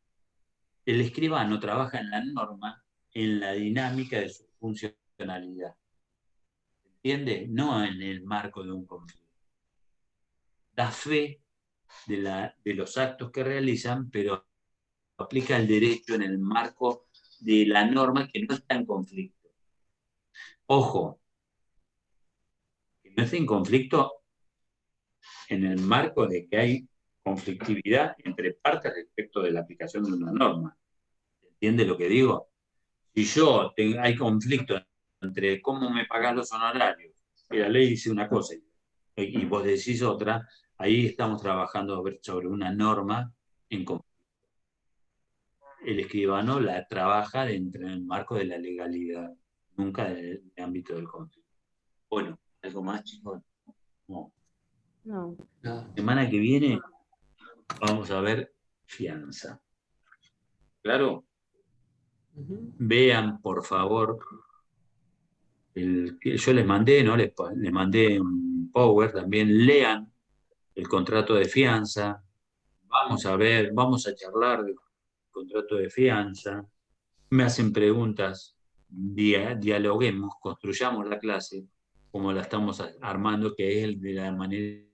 S1: El escribano trabaja en la norma, en la dinámica de su funcionalidad. ¿Entiende? No en el marco de un conflicto. Da fe de los actos que realizan, pero aplica el derecho en el marco de la norma que no está en conflicto. Ojo, que no esté en conflicto en el marco de que hay conflictividad entre partes respecto de la aplicación de una norma. ¿Entiende lo que digo? Si hay conflicto entre cómo me pagás los honorarios, y la ley dice una cosa y vos decís otra, ahí estamos trabajando sobre una norma en conflicto. El escribano la trabaja dentro del marco de la legalidad, nunca del ámbito del conflicto. Bueno, ¿algo más, chicos? No.
S3: no.
S2: Nada.
S1: La semana que viene vamos a ver fianza. ¿Claro?
S2: Ujú.
S1: Vean, por favor, yo les mandé, ¿no? Les mandé un Power, también lean el contrato de fianza. Vamos a ver, vamos a charlar del contrato de fianza. Me hacen preguntas, dialoguemos, construyamos la clase como la estamos armando, que es de la manera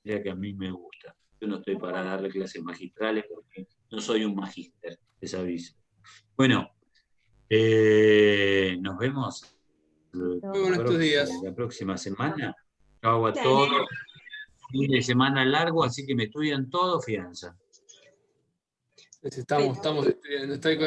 S1: que a mí me gusta. Yo no estoy para darle clases magistrales porque no soy un magíster, les aviso. Bueno, nos vemos
S2: Muy buenos estos días.
S1: la próxima semana. Chau a
S5: Dale.
S1: todos. Fin de semana largo, así que me estudian todo fianza.
S2: Estamos estudiando, estoy con